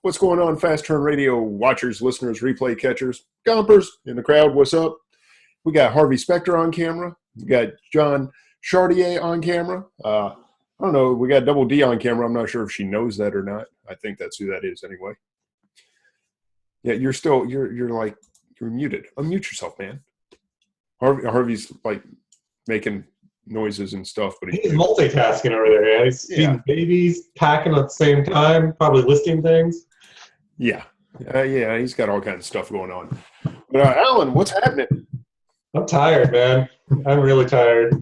What's going on, Fast Turn Radio watchers, listeners, replay catchers, gompers in the crowd? What's up? We got Harvey Spectre on camera. We got John Chartier on camera. I don't know. We got Double D on camera. I'm not sure if she knows that or not. I think that's who that is anyway. Yeah, you're muted. Unmute yourself, man. Harvey's like making noises and stuff, but he's multitasking over there. Yeah, he's feeding babies, packing at the same time, probably listing things. Yeah, he's got all kinds of stuff going on. But Alan, what's happening? I'm tired, man. I'm really tired.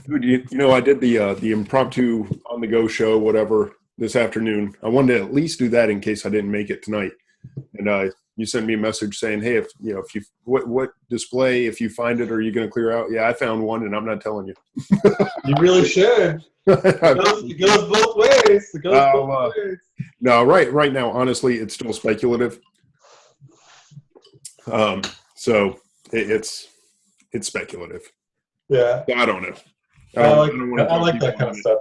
Dude, you know, I did the impromptu on the go show, whatever, this afternoon. I wanted to at least do that in case I didn't make it tonight. And you sent me a message saying, "Hey, what display, if you find it, are you going to clear out?" Yeah, I found one, and I'm not telling you. You really should. It goes both ways. It goes both ways. No, right now, honestly, it's still speculative. So it's speculative. Yeah, I don't know. I like that kind of stuff.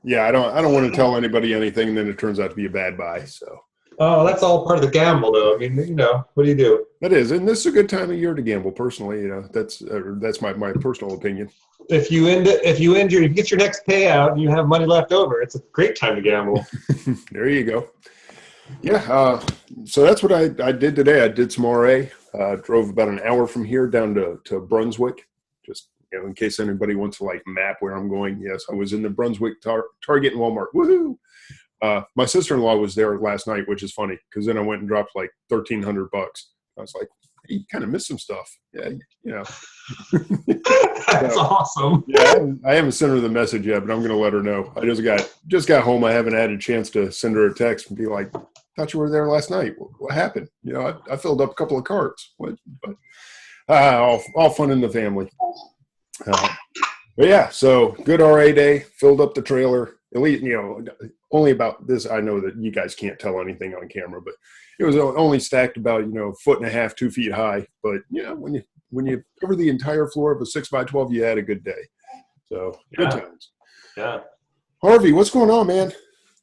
Yeah, I don't want to tell anybody anything, and then it turns out to be a bad buy. So. Oh, that's all part of the gamble, though. I mean, you know, what do you do? That is, and this is a good time of year to gamble. Personally, you know, that's my personal opinion. If you get your next payout and you have money left over, it's a great time to gamble. There you go. Yeah, so that's what I did today. I did some RA. Drove about an hour from here down to Brunswick, just in case anybody wants to like map where I'm going. Yes, I was in the Brunswick Target and Walmart. Woohoo! My sister-in-law was there last night, which is funny because then I went and dropped like $1,300. I was like, hey, you kind of missed some stuff. Yeah, you know. That's awesome. Yeah, I haven't sent her the message yet, but I'm going to let her know. I just got home. I haven't had a chance to send her a text and be like, "Thought you were there last night. What happened?" You know, I filled up a couple of carts. But all fun in the family. But yeah, so good RA day. Filled up the trailer. At least, you know, only about this. I know that you guys can't tell anything on camera, but it was only stacked about, 1.5 feet, 2 feet high. But when you cover the entire floor of a 6x12, you had a good day. So good times. Yeah. Harvey, what's going on, man?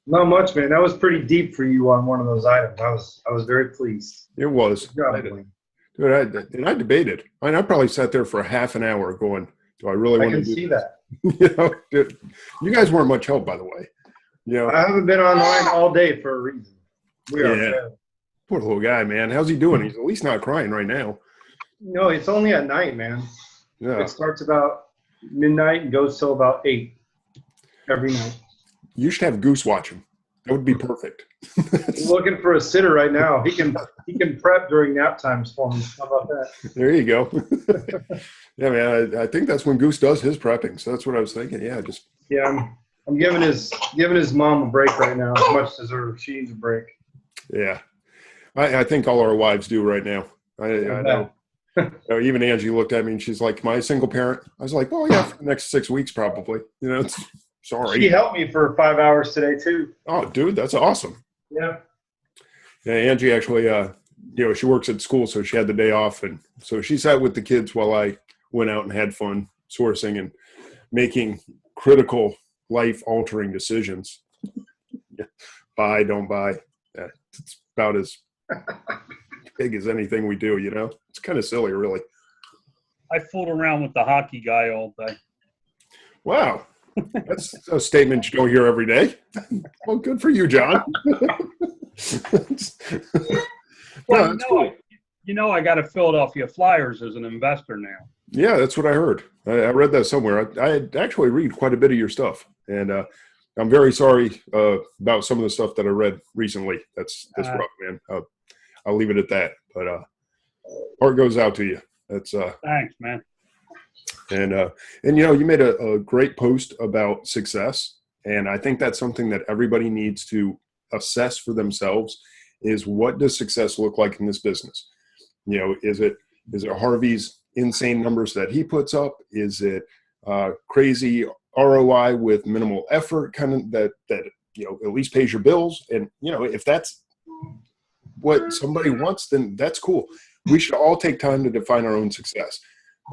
Not much, man. That was pretty deep for you on one of those items. I was very pleased. It was. Dude, I debated. I probably sat there for half an hour going, do I really want to do see that. Dude, you guys weren't much help, by the way. I haven't been online all day for a reason. We are. Poor little guy, man. How's he doing? He's at least not crying right now. No, it's only at night, man. Yeah. It starts about midnight and goes till about 8 every night. You should have Goose watch him. That would be perfect. He's looking for a sitter right now. He can prep during nap times for me. How about that? There you go. Yeah, man. I think that's when Goose does his prepping. So that's what I was thinking. Yeah, I'm giving his mom a break right now. As much deserved. She needs a break. Yeah, I think all our wives do right now. I know. Even Angie looked at me and she's like, "Am I a single parent?" I was like, "Well, yeah, for the next 6 weeks probably." Sorry. She helped me for 5 hours today too. Oh, dude, that's awesome. Yeah. Yeah, Angie actually, she works at school, so she had the day off, and so she sat with the kids while I went out and had fun sourcing and making critical, life-altering decisions. Buy, don't buy. Yeah, it's about as big as anything we do. It's kind of silly, really. I fooled around with the hockey guy all day. Wow. That's a statement you don't hear every day. Well, good for you, John. Well, cool. I got a Philadelphia Flyers as an investor now. Yeah, that's what I heard. I read that somewhere. I actually read quite a bit of your stuff, and I'm very sorry about some of the stuff that I read recently. That's rough, man. I'll leave it at that. But heart goes out to you. That's thanks, man. And you made a great post about success, and I think that's something that everybody needs to assess for themselves. Is what does success look like in this business? Is it Harvey's insane numbers that he puts up? Is it crazy ROI with minimal effort, kind of that at least pays your bills? And if that's what somebody wants, then that's cool. We should all take time to define our own success.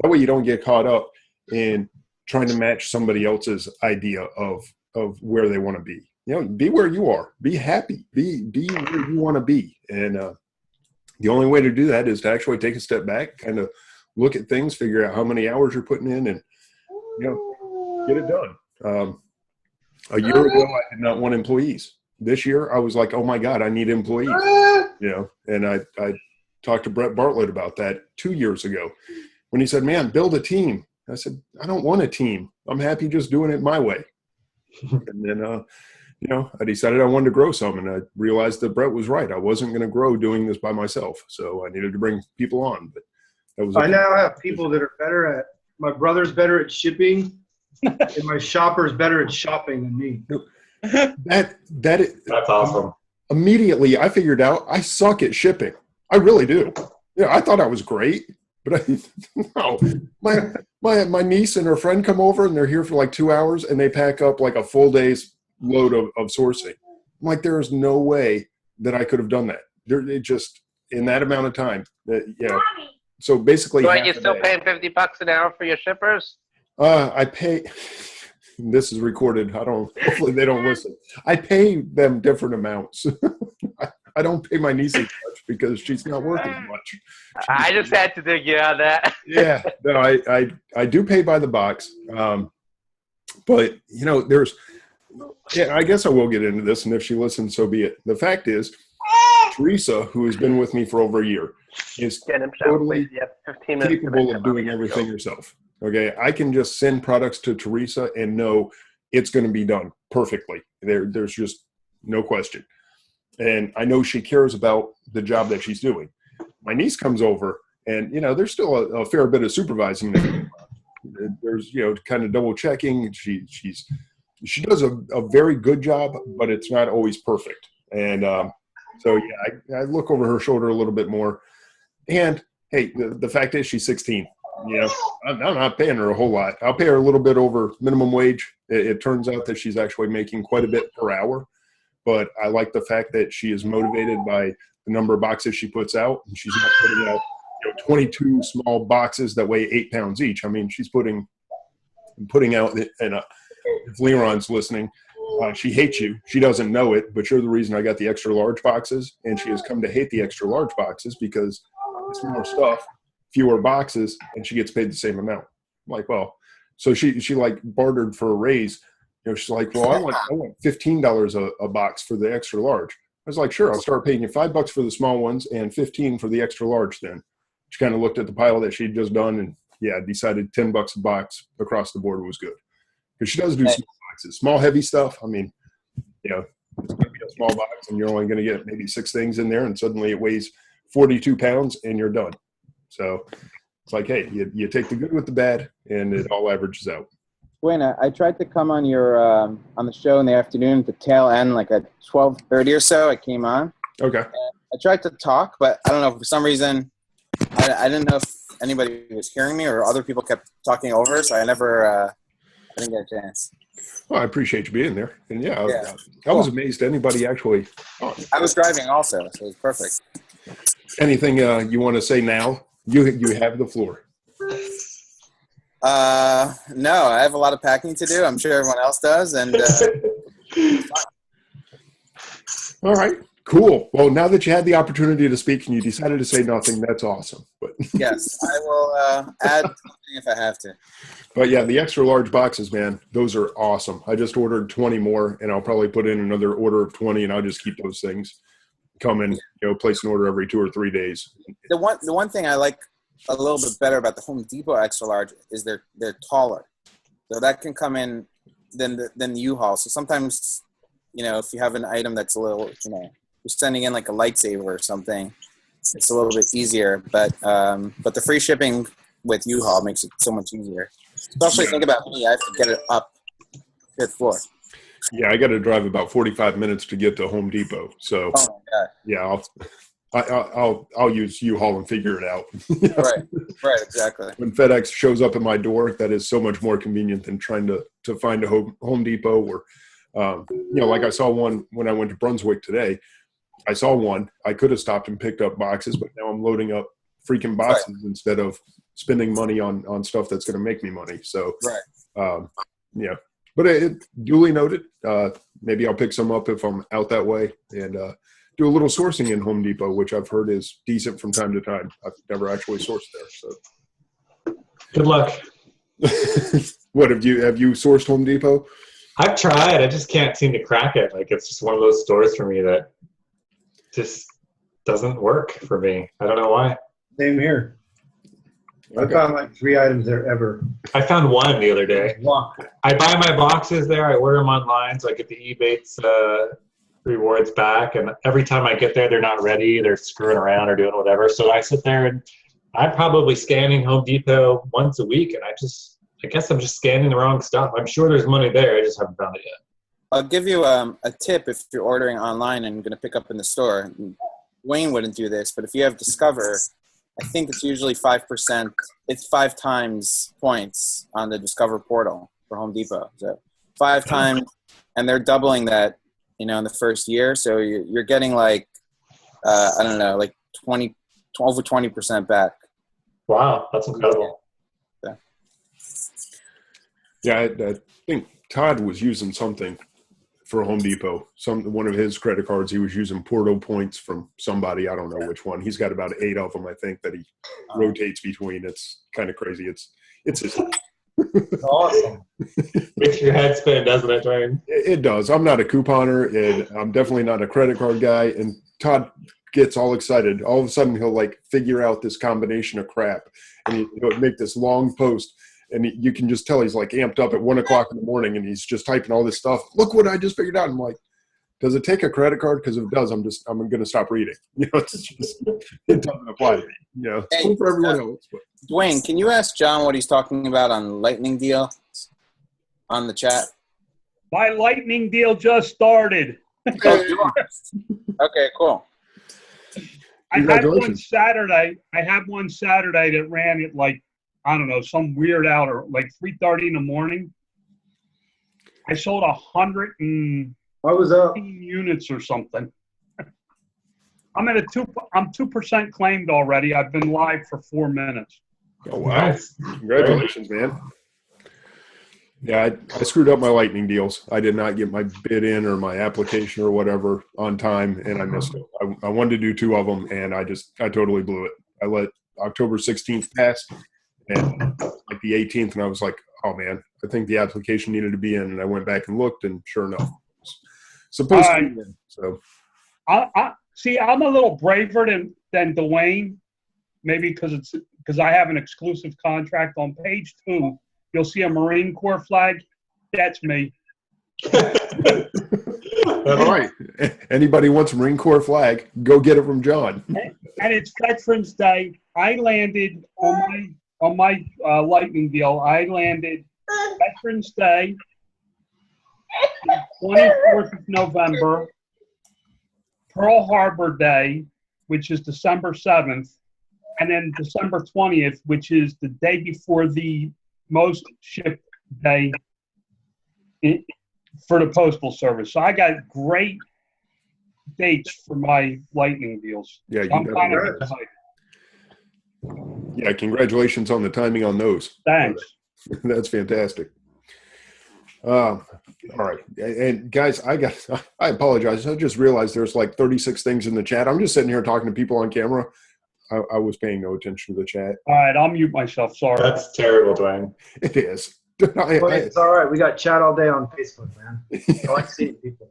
That way you don't get caught up in trying to match somebody else's idea of where they want to be. be where you are, be happy, be where you want to be. And the only way to do that is to actually take a step back, kind of look at things, figure out how many hours you're putting in, and, get it done. A year ago, I did not want employees. This year, I was like, oh my God, I need employees. And I talked to Brett Bartlett about that 2 years ago when he said, man, build a team. I said, I don't want a team. I'm happy just doing it my way. And then, I decided I wanted to grow some, and I realized that Brett was right. I wasn't going to grow doing this by myself. So I needed to bring people on. But that was I now have people that are better at, my brother's better at shipping, and my shopper's better at shopping than me. That's awesome. Immediately, I figured out I suck at shipping. I really do. I thought I was great, but no. My niece and her friend come over, and they're here for like 2 hours, and they pack up like a full day's load of sourcing. I'm like, there is no way that I could have done that. It just, in that amount of time. So basically, so are you still paying $50 an hour for your shippers? I pay. This is recorded. Hopefully they don't listen. I pay them different amounts. I don't pay my niece as much because she's not working as much. I just had to dig you on that. Yeah, no, I do pay by the box. But I guess I will get into this, and if she listens, so be it. The fact is, Teresa, who has been with me for over a year, is totally capable of doing everything herself. Okay, I can just send products to Teresa and know it's going to be done perfectly. There's just no question. And I know she cares about the job that she's doing. My niece comes over, and, there's still a fair bit of supervising there. There's, kind of double checking. She does a very good job, but it's not always perfect. And I look over her shoulder a little bit more. And, hey, the fact is she's 16. I'm not paying her a whole lot. I'll pay her a little bit over minimum wage. It turns out that she's actually making quite a bit per hour. But I like the fact that she is motivated by the number of boxes she puts out. And she's not putting out 22 small boxes that weigh 8 pounds each. I mean, she's putting out, and if Liran's listening, she hates you. She doesn't know it, but you're the reason I got the extra large boxes. And she has come to hate the extra large boxes because it's more stuff, fewer boxes, and she gets paid the same amount. I'm like, well, so she like bartered for a raise. She's like, well, I want $15 a box for the extra large. I was like, sure, I'll start paying you $5 for the small ones and $15 for the extra large. Then she kind of looked at the pile that she'd just done, and decided $10 a box across the board was good, because she does do small boxes, small heavy stuff. I mean, it's going to be a small box, and you're only going to get maybe 6 things in there, and suddenly it weighs 42 pounds, and you're done. So it's like, hey, you take the good with the bad, and it all averages out. Buena, I tried to come on your on the show in the afternoon at the tail end, like at 12:30 or so. I came on. Okay. I tried to talk, but I don't know, for some reason, I didn't know if anybody was hearing me or other people kept talking over, so I didn't get a chance. Well, I appreciate you being there, and I was amazed anybody actually. I was driving also, so it was perfect. Anything you want to say now? You have the floor. No, I have a lot of packing to do. I'm sure everyone else does. And all right, cool. Well, now that you had the opportunity to speak and you decided to say nothing, that's awesome. But yes, I will add something if I have to. But yeah, the extra large boxes, man, those are awesome. I just ordered 20 more, and I'll probably put in another order of 20, and I'll just keep those things coming. Place an order every 2 or 3 days. The one thing I like a little bit better about the Home Depot extra large is they're taller, so that can come in than the U-Haul. So sometimes, if you have an item that's a little, you're sending in like a lightsaber or something, it's a little bit easier. But the free shipping with U-Haul makes it so much easier. Especially think about me, I have to get it up to the floor. Yeah, I got to drive about 45 minutes to get to Home Depot. So oh my God. Yeah, I'll use U-Haul and figure it out. Right, exactly. When FedEx shows up at my door, that is so much more convenient than trying to find a Home Depot or, like I saw one when I went to Brunswick today. I saw one. I could have stopped and picked up boxes, but now I'm loading up freaking boxes instead of spending money on stuff that's going to make me money. So, But it duly noted. Maybe I'll pick some up if I'm out that way and do a little sourcing in Home Depot, which I've heard is decent from time to time. I've never actually sourced there. So Good luck. what have you sourced Home Depot? I've tried. I just can't seem to crack it. Like, it's just one of those stores for me that just doesn't work for me. I don't know why. Same here. Okay. I found like 3 items there ever. I found one the other day. Walk. I buy my boxes there. I order them online, so I get the Ebates rewards back. And every time I get there, they're not ready. They're screwing around or doing whatever. So I sit there and I'm probably scanning Home Depot once a week, and I guess I'm just scanning the wrong stuff. I'm sure there's money there. I just haven't found it yet. I'll give you a tip if you're ordering online and going to pick up in the store. Wayne wouldn't do this, but if you have Discover, I think it's usually 5%. It's 5 times points on the Discover portal for Home Depot. So 5 times, and they're doubling that, in the first year. So you're getting like, I don't know, like over 20% back. Wow, that's incredible. Yeah, I think Todd was using something for Home Depot. One of his credit cards, he was using Porto points from somebody. I don't know which one. He's got about 8 of them, I think, that he rotates between. It's kind of crazy. It's just Awesome. Makes your head spin, doesn't it, Dwayne? It does. I'm not a couponer, and I'm definitely not a credit card guy. And Todd gets all excited. All of a sudden, he'll like figure out this combination of crap, and he'll make this long post. And you can just tell he's like amped up at 1 o'clock in the morning, and he's just typing all this stuff. Look what I just figured out. I'm like, does it take a credit card? Because if it does, I'm going to stop reading. It's just, it doesn't apply to me. It's cool for everyone else. But. Dwayne, can you ask John what he's talking about on Lightning Deal on the chat? My lightning deal just started. Okay, cool. I had one Saturday that ran at like, I don't know, some weird hour, like 3:30 in the morning. I sold 100 What was up? units or something. I'm 2% claimed already. I've been live for 4 minutes. Oh, wow. Nice. Congratulations, man. Yeah, I screwed up my lightning deals. I did not get my bid in or my application or whatever on time, and I missed it. I wanted to do 2 of them, and I totally blew it. I let October 16th pass, and like the 18th, and I was like, oh, man, I think the application needed to be in, and I went back and looked, and sure enough, it was supposed to be in. So, See, I'm a little braver than Dwayne, maybe because I have an exclusive contract. On page 2, you'll see a Marine Corps flag. That's me. All right. Anybody wants a Marine Corps flag, go get it from John. And it's Veterans Day. I landed on my lightning deal. I landed Veterans Day, 24th of November, Pearl Harbor Day, which is December 7th, and then December 20th, which is the day before the most shipped day for the Postal Service. So I got great dates for my lightning deals. Yeah, so I'm kind of excited. Yeah, congratulations on the timing on those. Thanks. That's fantastic. All right. And guys, I apologize. I just realized there's like 36 things in the chat. I'm just sitting here talking to people on camera. I was paying no attention to the chat. All right, I'll mute myself. Sorry. That's terrible, Dwayne. It is. It's all right. We got chat all day on Facebook, man. I like seeing people.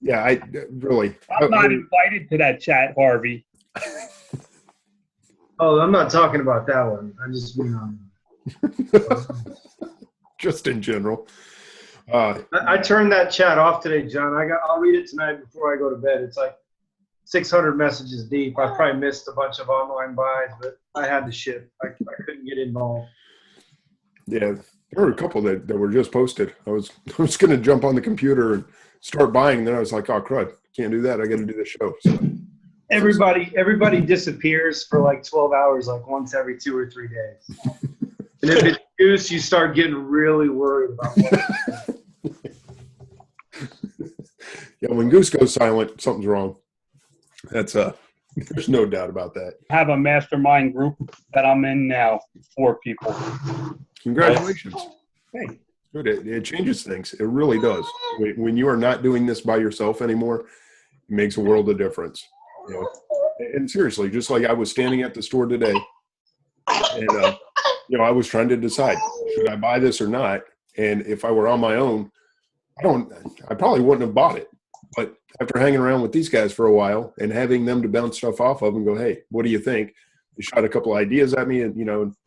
Yeah, I'm not invited to that chat, Harvey. Oh, I'm not talking about that one. I'm just being on. Just in general. I turned that chat off today, John. I'll read it tonight before I go to bed. It's like 600 messages deep. I probably missed a bunch of online buys, but I had to ship. I couldn't get involved. Yeah, there were a couple that were just posted. I was going to jump on the computer and start buying, and then I was like, oh, crud, can't do that. I got to do the show. So. Everybody disappears for like 12 hours, like once every 2 or 3 days. And if it's Goose, you start getting really worried about what. Yeah, when Goose goes silent, something's wrong. That's there's no doubt about that. I have a mastermind group that I'm in now, 4 people. Congratulations. Hey. Good. It changes things. It really does. When you are not doing this by yourself anymore, it makes a world of difference. You know? And seriously, just like I was standing at the store today, and I was trying to decide, should I buy this or not? And if I were on my own, I probably wouldn't have bought it. But after hanging around with these guys for a while and having them to bounce stuff off of and go, hey, what do you think? They shot a couple ideas at me and,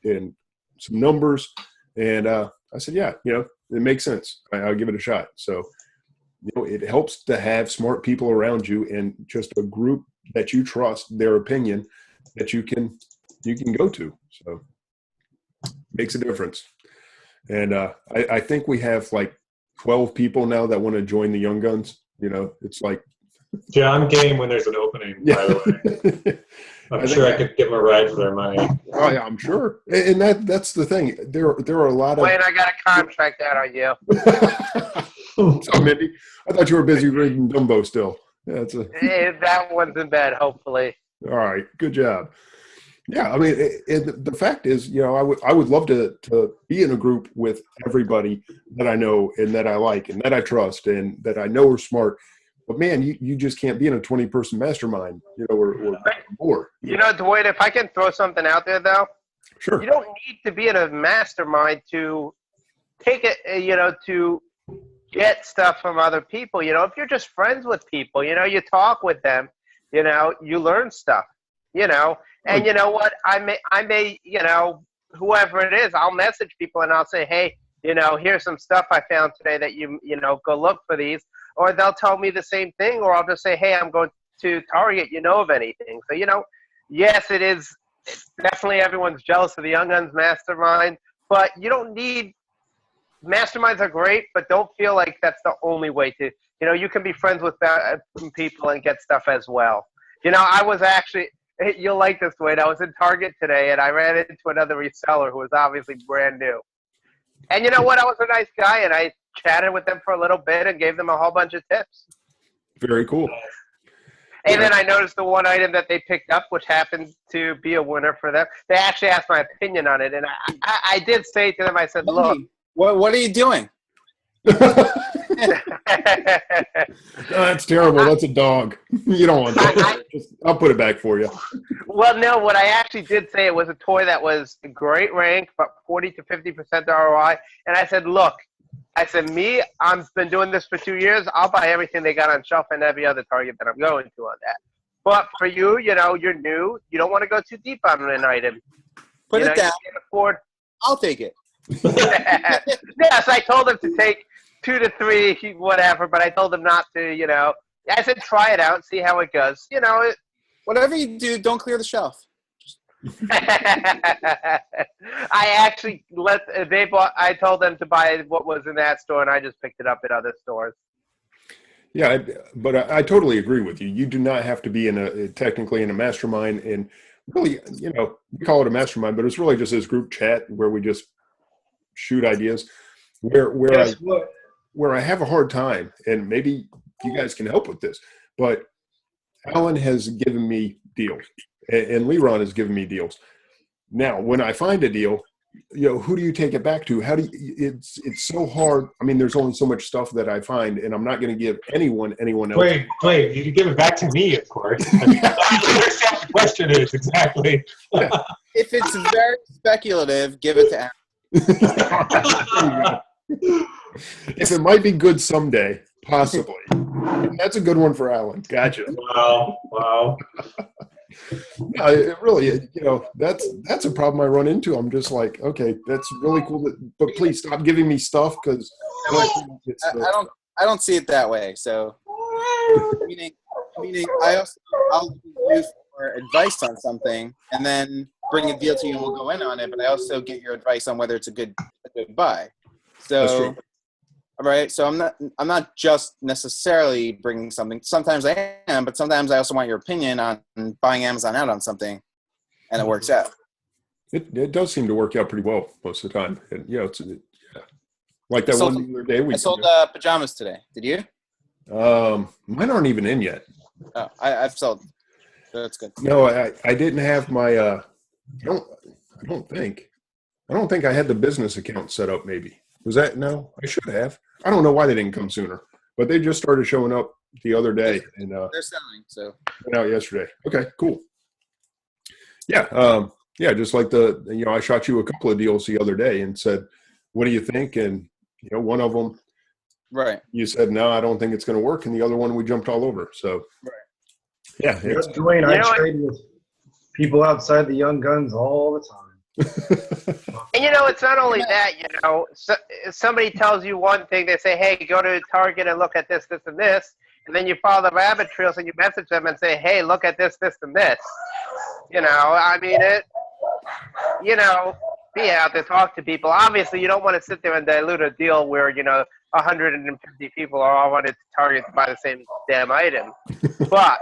and some numbers. And I said, yeah, it makes sense. I'll give it a shot. So, it helps to have smart people around you and just a group that you trust their opinion that you can go to. So makes a difference. And I think we have like 12 people now that want to join the Young Guns. It's like, yeah, I'm game when there's an opening, by the way. I'm sure I could give them a ride for their money. Oh yeah, I'm sure. And that's the thing. There are a lot of. Wayne, I got a contract out on you. So, Mindy, I thought you were busy reading Dumbo still. Yeah, That one's in bed, hopefully. All right, good job. Yeah, I mean, the fact is, I would love to be in a group with everybody that I know and that I like and that I trust and that I know are smart. But man, you just can't be in a 20-person mastermind, or more. Dwight, if I can throw something out there, though, Sure. You don't need to be in a mastermind to take it, to get stuff from other people. If you're just friends with people, you talk with them, you learn stuff, and you know what, I may, whoever it is, I'll message people and I'll say, hey, here's some stuff I found today that go look for these, or they'll tell me the same thing, or I'll just say, hey, I'm going to Target, of anything. So, yes, it's definitely everyone's jealous of the Young Guns mastermind, but you don't need, masterminds are great, but don't feel like that's the only way to, you can be friends with people and get stuff as well. I was actually, you'll like this, Wade. I was in Target today and I ran into another reseller who was obviously brand new. And you know what? I was a nice guy and I chatted with them for a little bit and gave them a whole bunch of tips. Very cool. And then I noticed the one item that they picked up, which happened to be a winner for them. They actually asked my opinion on it. And I did say to them, I said, look. What are you doing? That's terrible. That's a dog. You don't want that. I'll put it back for you. Well, no, what I actually did say, it was a toy that was a great rank, but 40 to 50% ROI. And I said, look, I've been doing this for 2 years. I'll buy everything they got on shelf and every other Target that I'm going to on that. But for you, you're new. You don't want to go too deep on an item. Put it down. You can't afford. I'll take it. Yes, I told them to take 2 to 3, whatever, but I told them not to, I said try it out, see how it goes. Whatever you do, don't clear the shelf. I actually I told them to buy what was in that store, and I just picked it up at other stores. Yeah, but I totally agree with you. You do not have to be technically in a mastermind, and really, we call it a mastermind, but it's really just this group chat where we just shoot ideas. Where I have a hard time, and maybe you guys can help with this, but Alan has given me deals, and Liran has given me deals. Now, when I find a deal, who do you take it back to? It's so hard. I mean, there's only so much stuff that I find, and I'm not going to give anyone else. Wait, you can give it back to me, of course. I understand what the question is exactly. If it's very speculative, give it to Alan. If it might be good someday, possibly. That's a good one for Alan. Gotcha. Wow. It really, that's a problem I run into. I'm just like, okay, that's really cool, but please stop giving me stuff because I don't see it that way. So, meaning, I'll give you for advice on something, and then bring a deal to you, and we'll go in on it. But I also get your advice on whether it's a good buy. So, all right. So I'm not just necessarily bringing something. Sometimes I am, but sometimes I also want your opinion on buying Amazon out on something, and it works out. It does seem to work out pretty well most of the time. And it's like that one the other day. I sold pajamas today. Did you? Mine aren't even in yet. Oh, I've sold. So that's good. No, I didn't have my. I don't think I had the business account set up. Maybe Was that no? I should have. I don't know why they didn't come sooner, but they just started showing up the other day and They're selling, so went out yesterday. Okay, cool. Yeah, yeah. Just like I shot you a couple of deals the other day and said, "What do you think?" And one of them, right. you said, "No, I don't think it's going to work," and the other one we jumped all over. So, Right. Yeah, it's, Dwayne, I trade with people outside the Young Guns all the time. And it's not only that, if somebody tells you one thing, they say, hey, go to Target and look at this, this, and this. And then you follow the rabbit trails and you message them and say, hey, look at this, this, and this. Be out there, talk to people. Obviously, you don't want to sit there and dilute a deal where, 150 people are all running to Target to buy the same damn item. But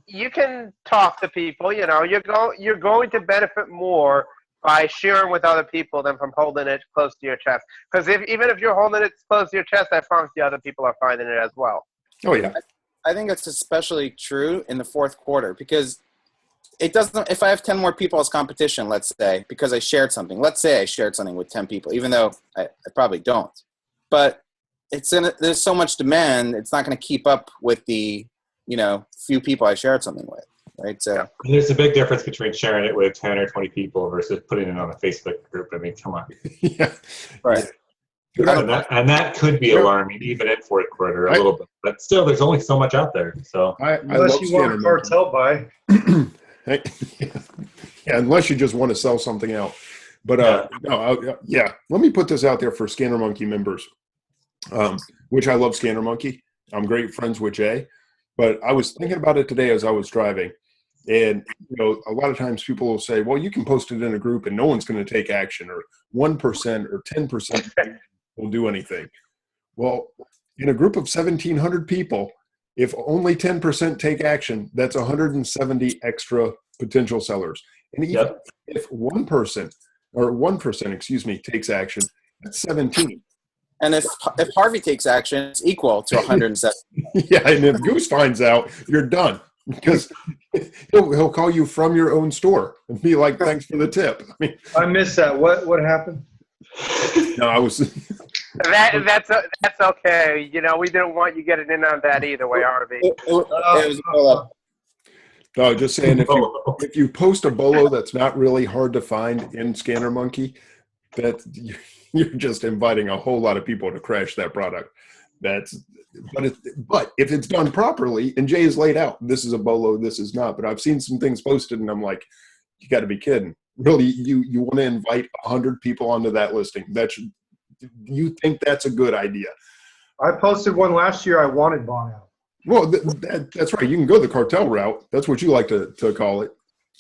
you can talk to people. You're going to benefit more by sharing with other people than from holding it close to your chest. Because even if you're holding it close to your chest, I promise you other people are finding it as well. oh yeah, I think it's especially true in the fourth quarter because it doesn't. If I have 10 more people as competition, let's say, because I shared something. Let's say I shared something with 10 people, even though I probably don't. But there's so much demand, it's not going to keep up with the few people I shared something with, right? So There's a big difference between sharing it with 10 or 20 people versus putting it on a Facebook group. I mean, come on. yeah. right. And that could be alarming even in fourth quarter a little bit. But still, there's only so much out there. So I Unless love you want a Scanner cartel buy. Monkey. Yeah, unless you just want to sell something out. But let me put this out there for Scanner Monkey members, which I love Scanner Monkey. I'm great friends with Jay. But I was thinking about it today as I was driving. And, a lot of times people will say, well, you can post it in a group and no one's going to take action, or 1% or 10% will do anything. Well, in a group of 1,700 people, if only 10% take action, that's 170 extra potential sellers. And even if 1% takes action, that's 17. And if Harvey takes action, it's equal to 107. Yeah, and if Goose finds out, you're done because he'll call you from your own store and be like, "Thanks for the tip." I missed that. What happened? No, I was. That's okay. We didn't want you getting in on that either way, Harvey. No, just saying if you post a bolo that's not really hard to find in Scanner Monkey, that you're just inviting a whole lot of people to crash that product. But if it's done properly, and Jay is laid out, this is a bolo, this is not. But I've seen some things posted, and I'm like, you got to be kidding. Really, you want to invite 100 people onto that listing? You think that's a good idea? I posted one last year. I wanted bought out. Well, that's right. You can go the cartel route. That's what you like to call it.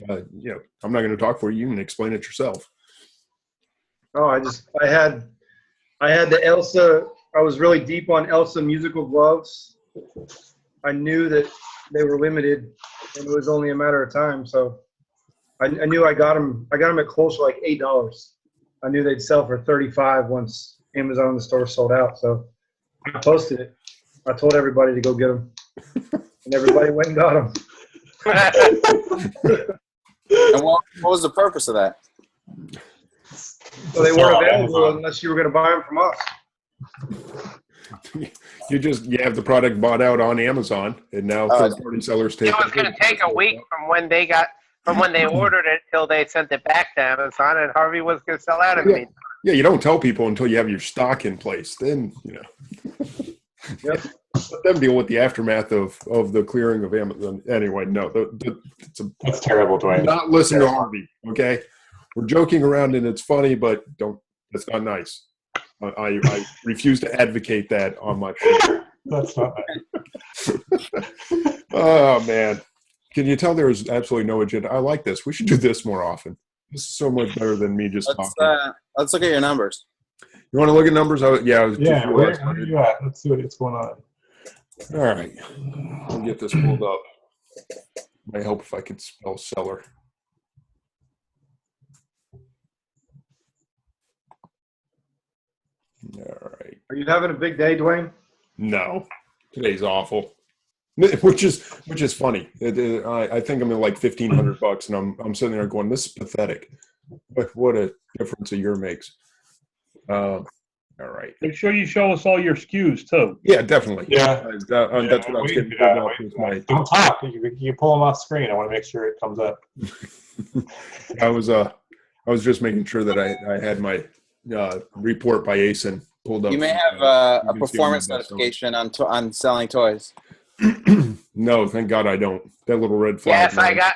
I'm not going to talk for you. You can explain it yourself. Oh, I had the Elsa. I was really deep on Elsa musical gloves. I knew that they were limited, and it was only a matter of time. So I knew I got them. I got them at close to like $8. I knew they'd sell for $35 once Amazon and the store sold out. So I posted it. I told everybody to go get them, and everybody went and got them. And what was the purpose of that? So they weren't available unless you were going to buy them from us. You have the product bought out on Amazon, and now third-party sellers take. It was going to take a week from when they ordered it till they sent it back to Amazon, and Harvey was going to sell out of it. Yeah, you don't tell people until you have your stock in place. Then Yep. Let them deal with the aftermath of the clearing of Amazon. Anyway, no, That's terrible, Dwayne. not listen to Harvey. Okay, we're joking around and it's funny, but don't. That's not nice. I refuse to advocate that on my show. That's not nice. Oh man, can you tell there is absolutely no agenda? I like this. We should do this more often. This is so much better than me just talking. Let's look at your numbers. You want to look at numbers? Where are you at? Let's see what's going on. All right. I'll get this pulled up. Might help if I could spell seller. All right. Are you having a big day, Dwayne? No. Today's awful. Which is funny. I think I'm in like $1,500 and I'm sitting there going, this is pathetic. what a difference a year makes. All right. Make sure you show us all your SKUs too. Yeah, definitely. Yeah. That's what I was getting pulled up with my. Don't talk. You pull them off screen. I want to make sure it comes up. I was just making sure that I had my report by ASIN pulled up. You may have a performance notification on selling toys. No, thank God I don't. That little red flag. Yes, I got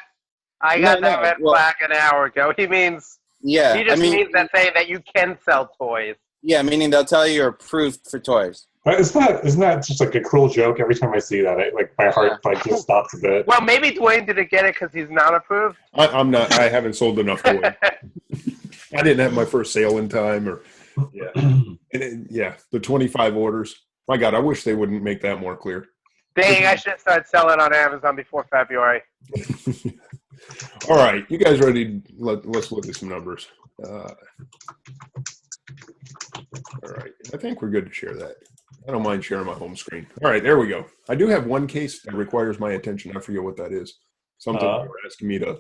that red well, flag an hour ago. He means Yeah, he just means that saying that you can sell toys. Yeah, meaning they'll tell you you're approved for toys. But isn't that just like a cruel joke? Every time I see that, my heart just stops a bit. Well, maybe Dwayne didn't get it because he's not approved. I'm not. I haven't sold enough toys. I didn't have my first sale in time, or the 25 orders. My God, I wish they wouldn't make that more clear. Dang, I should have started selling on Amazon before February. All right, you guys ready? Let's look at some numbers. All right, I think we're good to share that. I don't mind sharing my home screen. All right, there we go. I do have one case that requires my attention. I forget what that is. Something they were asking me to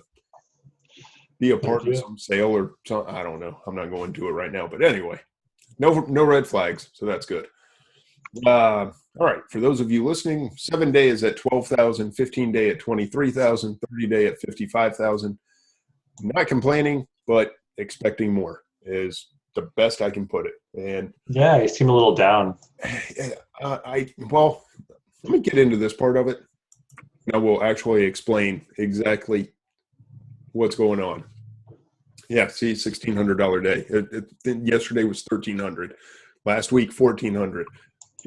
be a part of some sale or something. I don't know. I'm not going to it right now. But anyway, no red flags, so that's good. All right, for those of you listening, 7-day is at 12,000, 15-day at 23,000, 30-day at 55,000. Not complaining, but expecting more is the best I can put it. And yeah, you seem a little down. Well, let me get into this part of it. And I will actually explain exactly what's going on. Yeah, see, $1,600 day. Yesterday was $1,300. Last week, $1,400.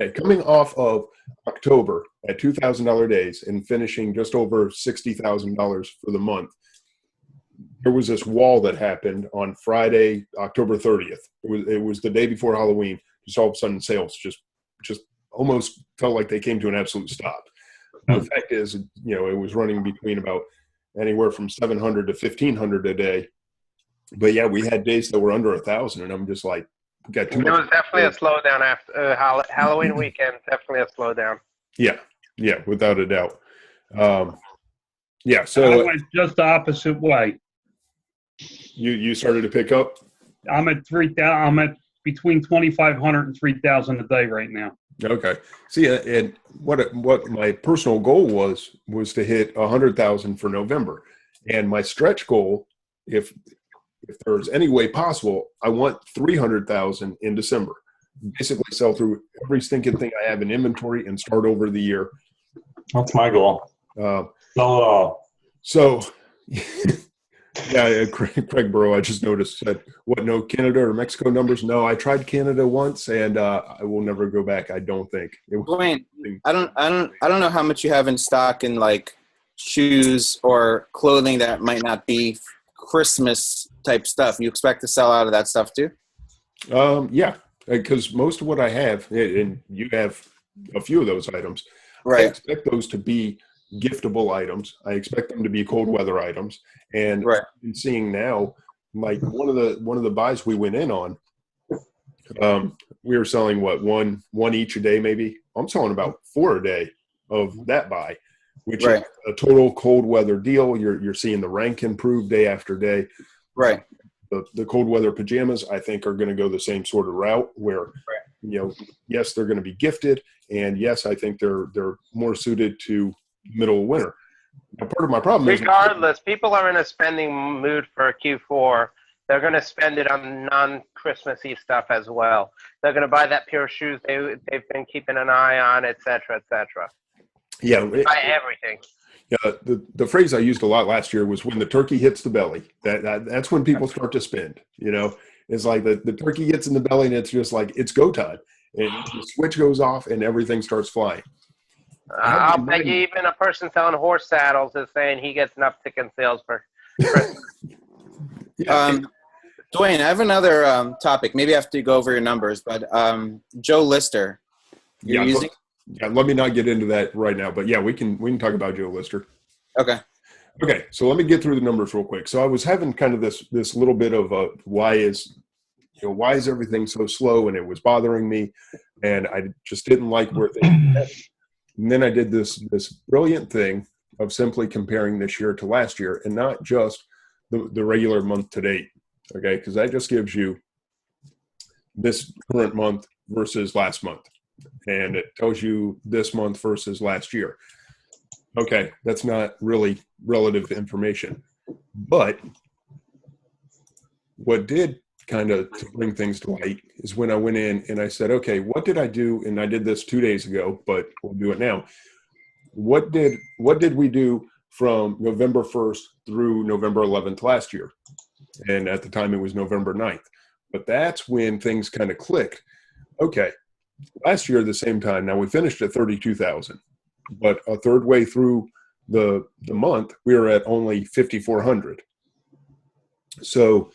Okay, coming off of October at $2,000 days and finishing just over $60,000 for the month, there was this wall that happened on Friday, October 30th. It was the day before Halloween. Just all of a sudden, sales just almost felt like they came to an absolute stop. Now, the fact is, it was running between about anywhere from 700 to 1,500 a day. But yeah, we had days that were under 1,000, and I'm just like, got too much. It was definitely a slowdown after Halloween weekend. Definitely a slowdown. Yeah, without a doubt. So I went just the opposite way. You started to pick up. I'm at 3,000. I'm at between 2,500 and 3,000 a day right now. Okay. See, and what my personal goal was to hit 100,000 for November, and my stretch goal, if there's any way possible, I want 300,000 in December. Basically, sell through every stinking thing I have in inventory and start over the year. That's my goal. Sell it all. So. Yeah, Craig Burrow, I just noticed said, no Canada or Mexico numbers? No, I tried Canada once, and I will never go back, I don't think. Dwayne, I don't know how much you have in stock in like shoes or clothing that might not be Christmas type stuff. You expect to sell out of that stuff too? Yeah, because most of what I have, and you have a few of those items, right? I expect those to be giftable items. I expect them to be cold weather items. And right. I'm seeing now, like one of the buys we went in on, we were selling one each a day maybe. I'm selling about 4 a day of that buy, which is a total cold weather deal. You're seeing the rank improve day after day. Right. The cold weather pajamas, I think, are going to go the same sort of route where, yes, they're going to be gifted, and yes, I think they're more suited to middle of winter. Now, part of my problem is, regardless, people are in a spending mood for Q4. They're going to spend it on non-Christmassy stuff as well. They're going to buy that pair of shoes they've been keeping an eye on, et cetera, et cetera. Yeah, buy everything. Yeah, the phrase I used a lot last year was when the turkey hits the belly. That's when people start to spend. It's like the turkey gets in the belly, and it's just like it's go time, and the switch goes off, and everything starts flying. I'll bet you even a person selling horse saddles is saying he gets an uptick in sales for Christmas. Dwayne, I have another topic. Maybe I have to go over your numbers, but Joe Lister, you're using? Let me not get into that right now, but yeah, we can talk about Joe Lister. Okay. Okay, so let me get through the numbers real quick. So I was having kind of this little bit of a why is everything so slow, and it was bothering me, and I just didn't like where things were headed. And then I did this brilliant thing of simply comparing this year to last year, and not just the regular month to date. Okay, because that just gives you this current month versus last month. And it tells you this month versus last year. Okay, that's not really relative information. But what did kind of to bring things to light is when I went in and I said, okay, what did I do? And I did this 2 days ago, but we'll do it now. What did we do from November 1st through November 11th last year? And at the time it was November 9th. But that's when things kind of click. Okay, last year at the same time, now we finished at 32,000, but a third way through the month, we were at only 5,400. So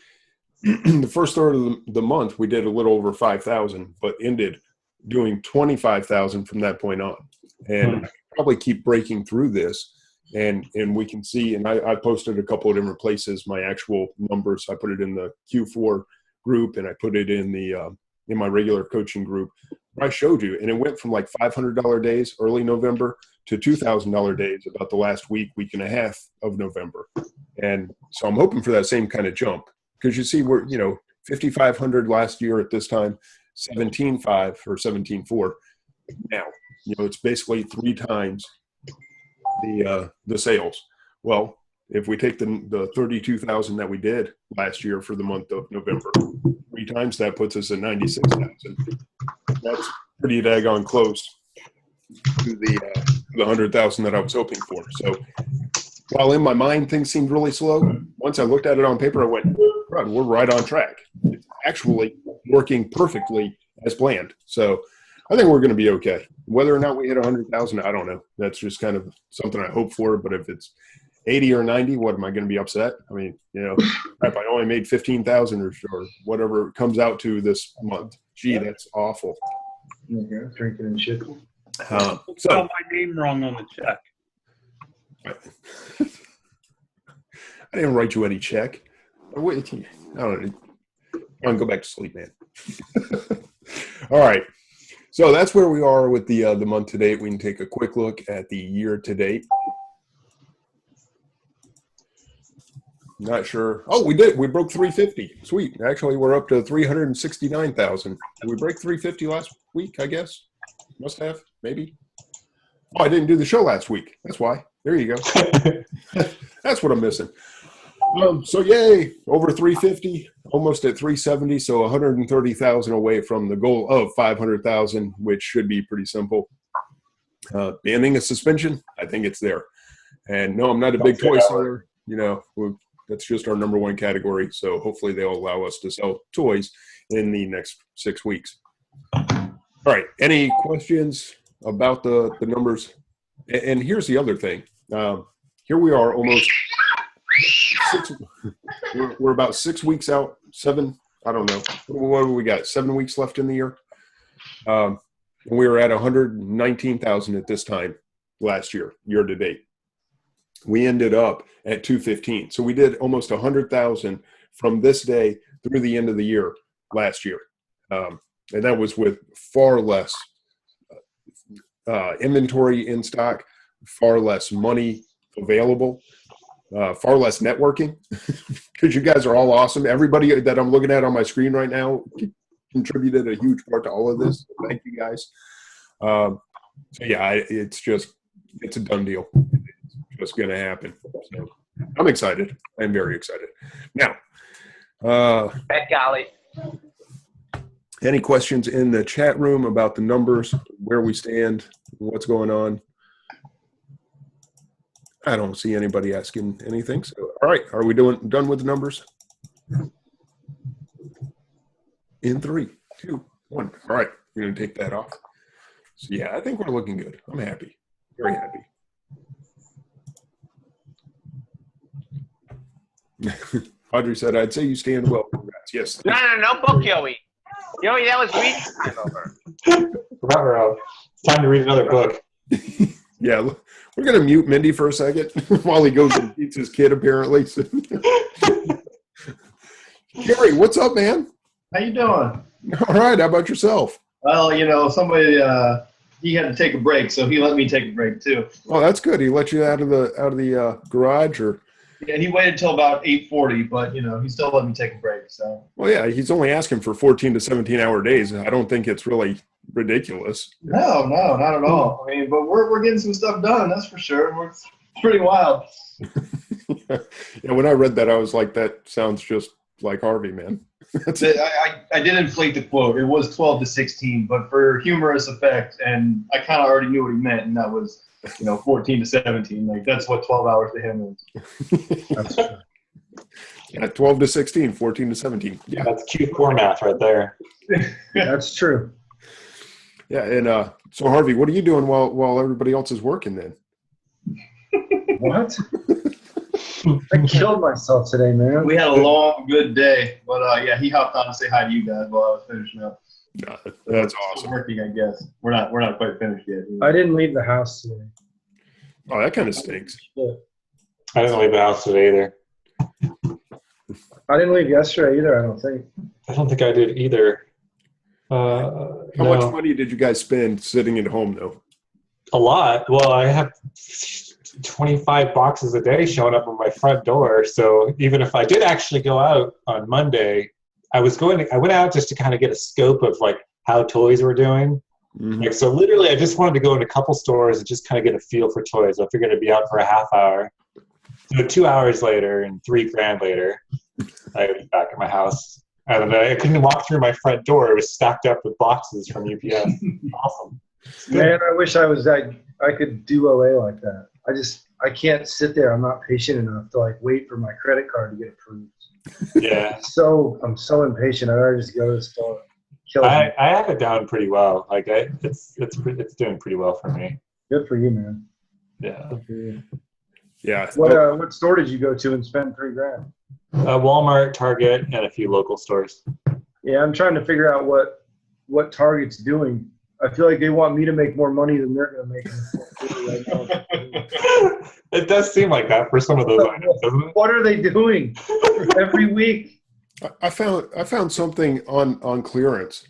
the first third of the month, we did a little over 5,000, but ended doing 25,000 from that point on. And I could probably keep breaking through this, and we can see, and I posted a couple of different places, my actual numbers. I put it in the Q4 group, and I put it in the in my regular coaching group. I showed you, and it went from like $500 days early November to $2,000 days about the last week and a half of November. And so I'm hoping for that same kind of jump, because you see we're, 5,500 last year at this time, 17.5 or 17.4 now. It's basically 3 times the sales. Well, if we take the 32,000 that we did last year for the month of November, 3 times that puts us at 96,000. That's pretty daggone close to the 100,000 that I was hoping for. So while in my mind things seemed really slow, once I looked at it on paper, I went, "God, we're right on track. It's actually working perfectly as planned." So I think we're going to be okay. Whether or not we hit 100,000, I don't know. That's just kind of something I hope for. But if it's 80 or 90, what am I going to be upset? I mean, if I only made 15,000 or whatever it comes out to this month. Gee, that's awful. Okay, drinking and shit. So my name wrong on the check. I didn't write you any check. I don't know. I want to go back to sleep, man. All right. So that's where we are with the month to date. We can take a quick look at the year to date. Not sure. Oh, we did. We broke 350. Sweet. Actually, we're up to 369,000. Did we break 350 last week, I guess? Must have. Maybe. Oh, I didn't do the show last week. That's why. There you go. That's what I'm missing. So yay, over 350, almost at 370. So 130,000 away from the goal of 500,000, which should be pretty simple. Banning a suspension, I think it's there. And no, I'm not a big toy seller. That's just our number one category. So hopefully they'll allow us to sell toys in the next 6 weeks. All right. Any questions about the numbers? And here's the other thing. Here we are almost we're about 6 weeks out, 7. I don't know. What do we got? 7 weeks left in the year. And we were at 119,000 at this time last year to date. We ended up at 215. So we did almost 100,000 from this day through the end of the year last year. And that was with far less inventory in stock, far less money available, far less networking, because you guys are all awesome. Everybody that I'm looking at on my screen right now contributed a huge part to all of this. Thank you guys. So yeah, it's a done deal. It's going to happen. So I'm excited. I'm very excited. Now, Heck, golly. any questions in the chat room about the numbers, where we stand, what's going on? I don't see anybody asking anything. So, all right, are we done with the numbers? In 3, 2, 1. All right, we're going to take that off. So yeah, I think we're looking good. I'm happy. Very happy. Audrey said, "I'd say you stand well." Congrats. Yes. No book, Yoey. Yoey, that was reading time over. It's time to read another book. Yeah, we're going to mute Mendy for a second while he goes and eats his kid, apparently. Gary, what's up, man? How you doing? All right. How about yourself? Well, somebody he had to take a break, so he let me take a break too. Oh, that's good. He let you out of the garage, or Yeah, he waited till about 8:40, but he still let me take a break. So. Well, yeah, he's only asking for 14 to 17-hour days. I don't think it's really ridiculous. No, not at all. I mean, but we're getting some stuff done. That's for sure. It's pretty wild. Yeah, when I read that, I was like, that sounds just like Harvey, man. I did inflate the quote. It was 12 to 16, but for humorous effect, and I kind of already knew what he meant, and that was 14 to 17. Like that's what 12 hours to him is. That's true. Yeah, 12 to 16, 14 to 17. Yeah, That's Q4 math right there. That's true. yeah. And so, Harvey, what are you doing while everybody else is working then? What? I killed myself today, man. We had a long, good day, but yeah, he hopped on to say hi to you guys while I was finishing up. No, that's Still awesome. working, I guess. We're not quite finished yet. I didn't leave the house today. Oh, that kind of stinks. I didn't leave the house today either. I didn't leave yesterday either, I don't think. I don't think I did either. How much money did you guys spend sitting at home, though? A lot. Well, I have 25 boxes a day showing up at my front door. So even if I did actually go out on Monday, I went out just to kind of get a scope of like how toys were doing. Mm-hmm. Like, so literally I just wanted to go in a couple stores and just kind of get a feel for toys. I figured I'd be out for a half hour. So 2 hours later and $3,000 later, I was back at my house. And I couldn't walk through my front door. It was stacked up with boxes from UPS. Awesome. Man, I wish I could do OA like that. I can't sit there. I'm not patient enough to like wait for my credit card to get approved. Yeah. I'm so impatient. I'd rather just go to the store. I have it down pretty well. Like it's doing pretty well for me. Good for you, man. Yeah. Good for you. Yeah. What store did you go to and spend $3,000? Walmart, Target, and a few local stores. Yeah, I'm trying to figure out what Target's doing. I feel like they want me to make more money than they're going to make in the fourth quarter right now. It does seem like that for some of those items, doesn't it? What are they doing every week? I found something on clearance,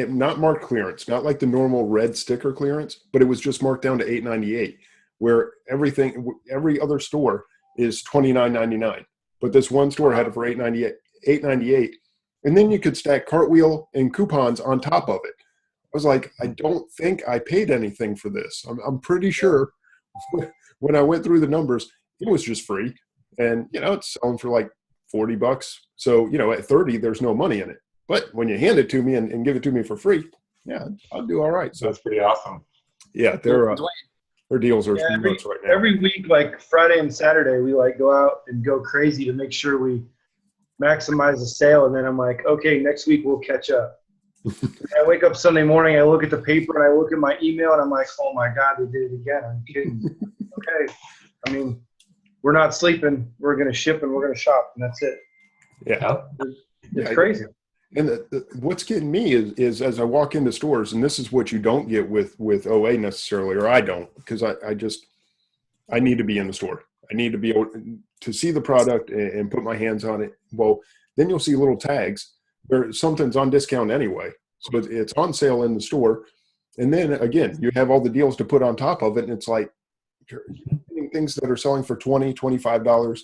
not marked clearance, not like the normal red sticker clearance, but it was just marked down to $8.98, where every other store is $29.99, but this one store had it for $8.98, and then you could stack cartwheel and coupons on top of it. I was like, I don't think I paid anything for this. I'm pretty sure when I went through the numbers, it was just free, and it's selling for like $40. So, at 30, there's no money in it. But when you hand it to me and give it to me for free, yeah, I'll do all right. So that's pretty awesome. Yeah, their deals are nuts right now. Every week, like Friday and Saturday, we like go out and go crazy to make sure we maximize the sale. And then I'm like, okay, next week we'll catch up. I wake up Sunday morning, I look at the paper and I look at my email and I'm like, oh my God, they did it again. I'm kidding. Okay. I mean, we're not sleeping. We're going to ship and we're going to shop, and that's it. Yeah. It's crazy. And what's getting me is as I walk into stores, and this is what you don't get with OA necessarily, or I don't, because I need to be in the store. I need to be able to see the product and put my hands on it. Well, then you'll see little tags where something's on discount anyway. So it's on sale in the store. And then, again, you have all the deals to put on top of it, and it's like you're getting things that are selling for $20, $25,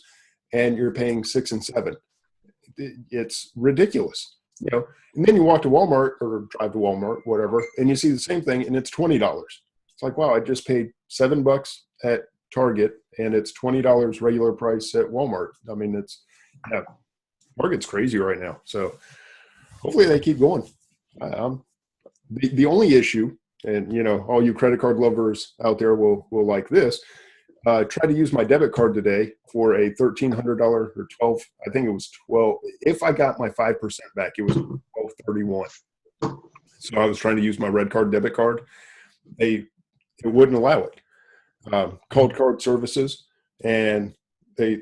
and you're paying $6 and $7. It's ridiculous. And then you walk to Walmart or drive to Walmart, whatever, and you see the same thing and it's $20. It's like, wow, I just paid $7 at Target and it's $20 regular price at Walmart. I mean, Target's crazy right now. So hopefully they keep going. The only issue, and all you credit card lovers out there will like this. Tried to use my debit card today for a $1,300 or $12. I think it was $12. If I got my 5% back, it was $12.31. So I was trying to use my red card debit card. It wouldn't allow it. Called card services, and they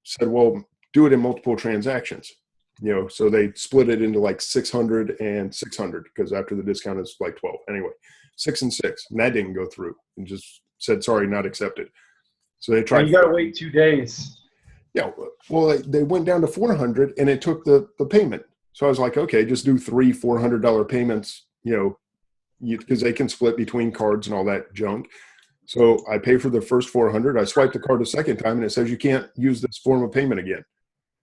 said, well, do it in multiple transactions. So they split it into like 600 and 600 because after the discount is like 12. Anyway, 6 and 6, and that didn't go through, and just said sorry, not accepted. So they tried. You got to wait 2 days. Yeah, well, they went down to 400, and it took the payment. So I was like, okay, just do 3 $400 payments, because they can split between cards and all that junk. So I pay for the first 400. I swipe the card a second time, and it says you can't use this form of payment again.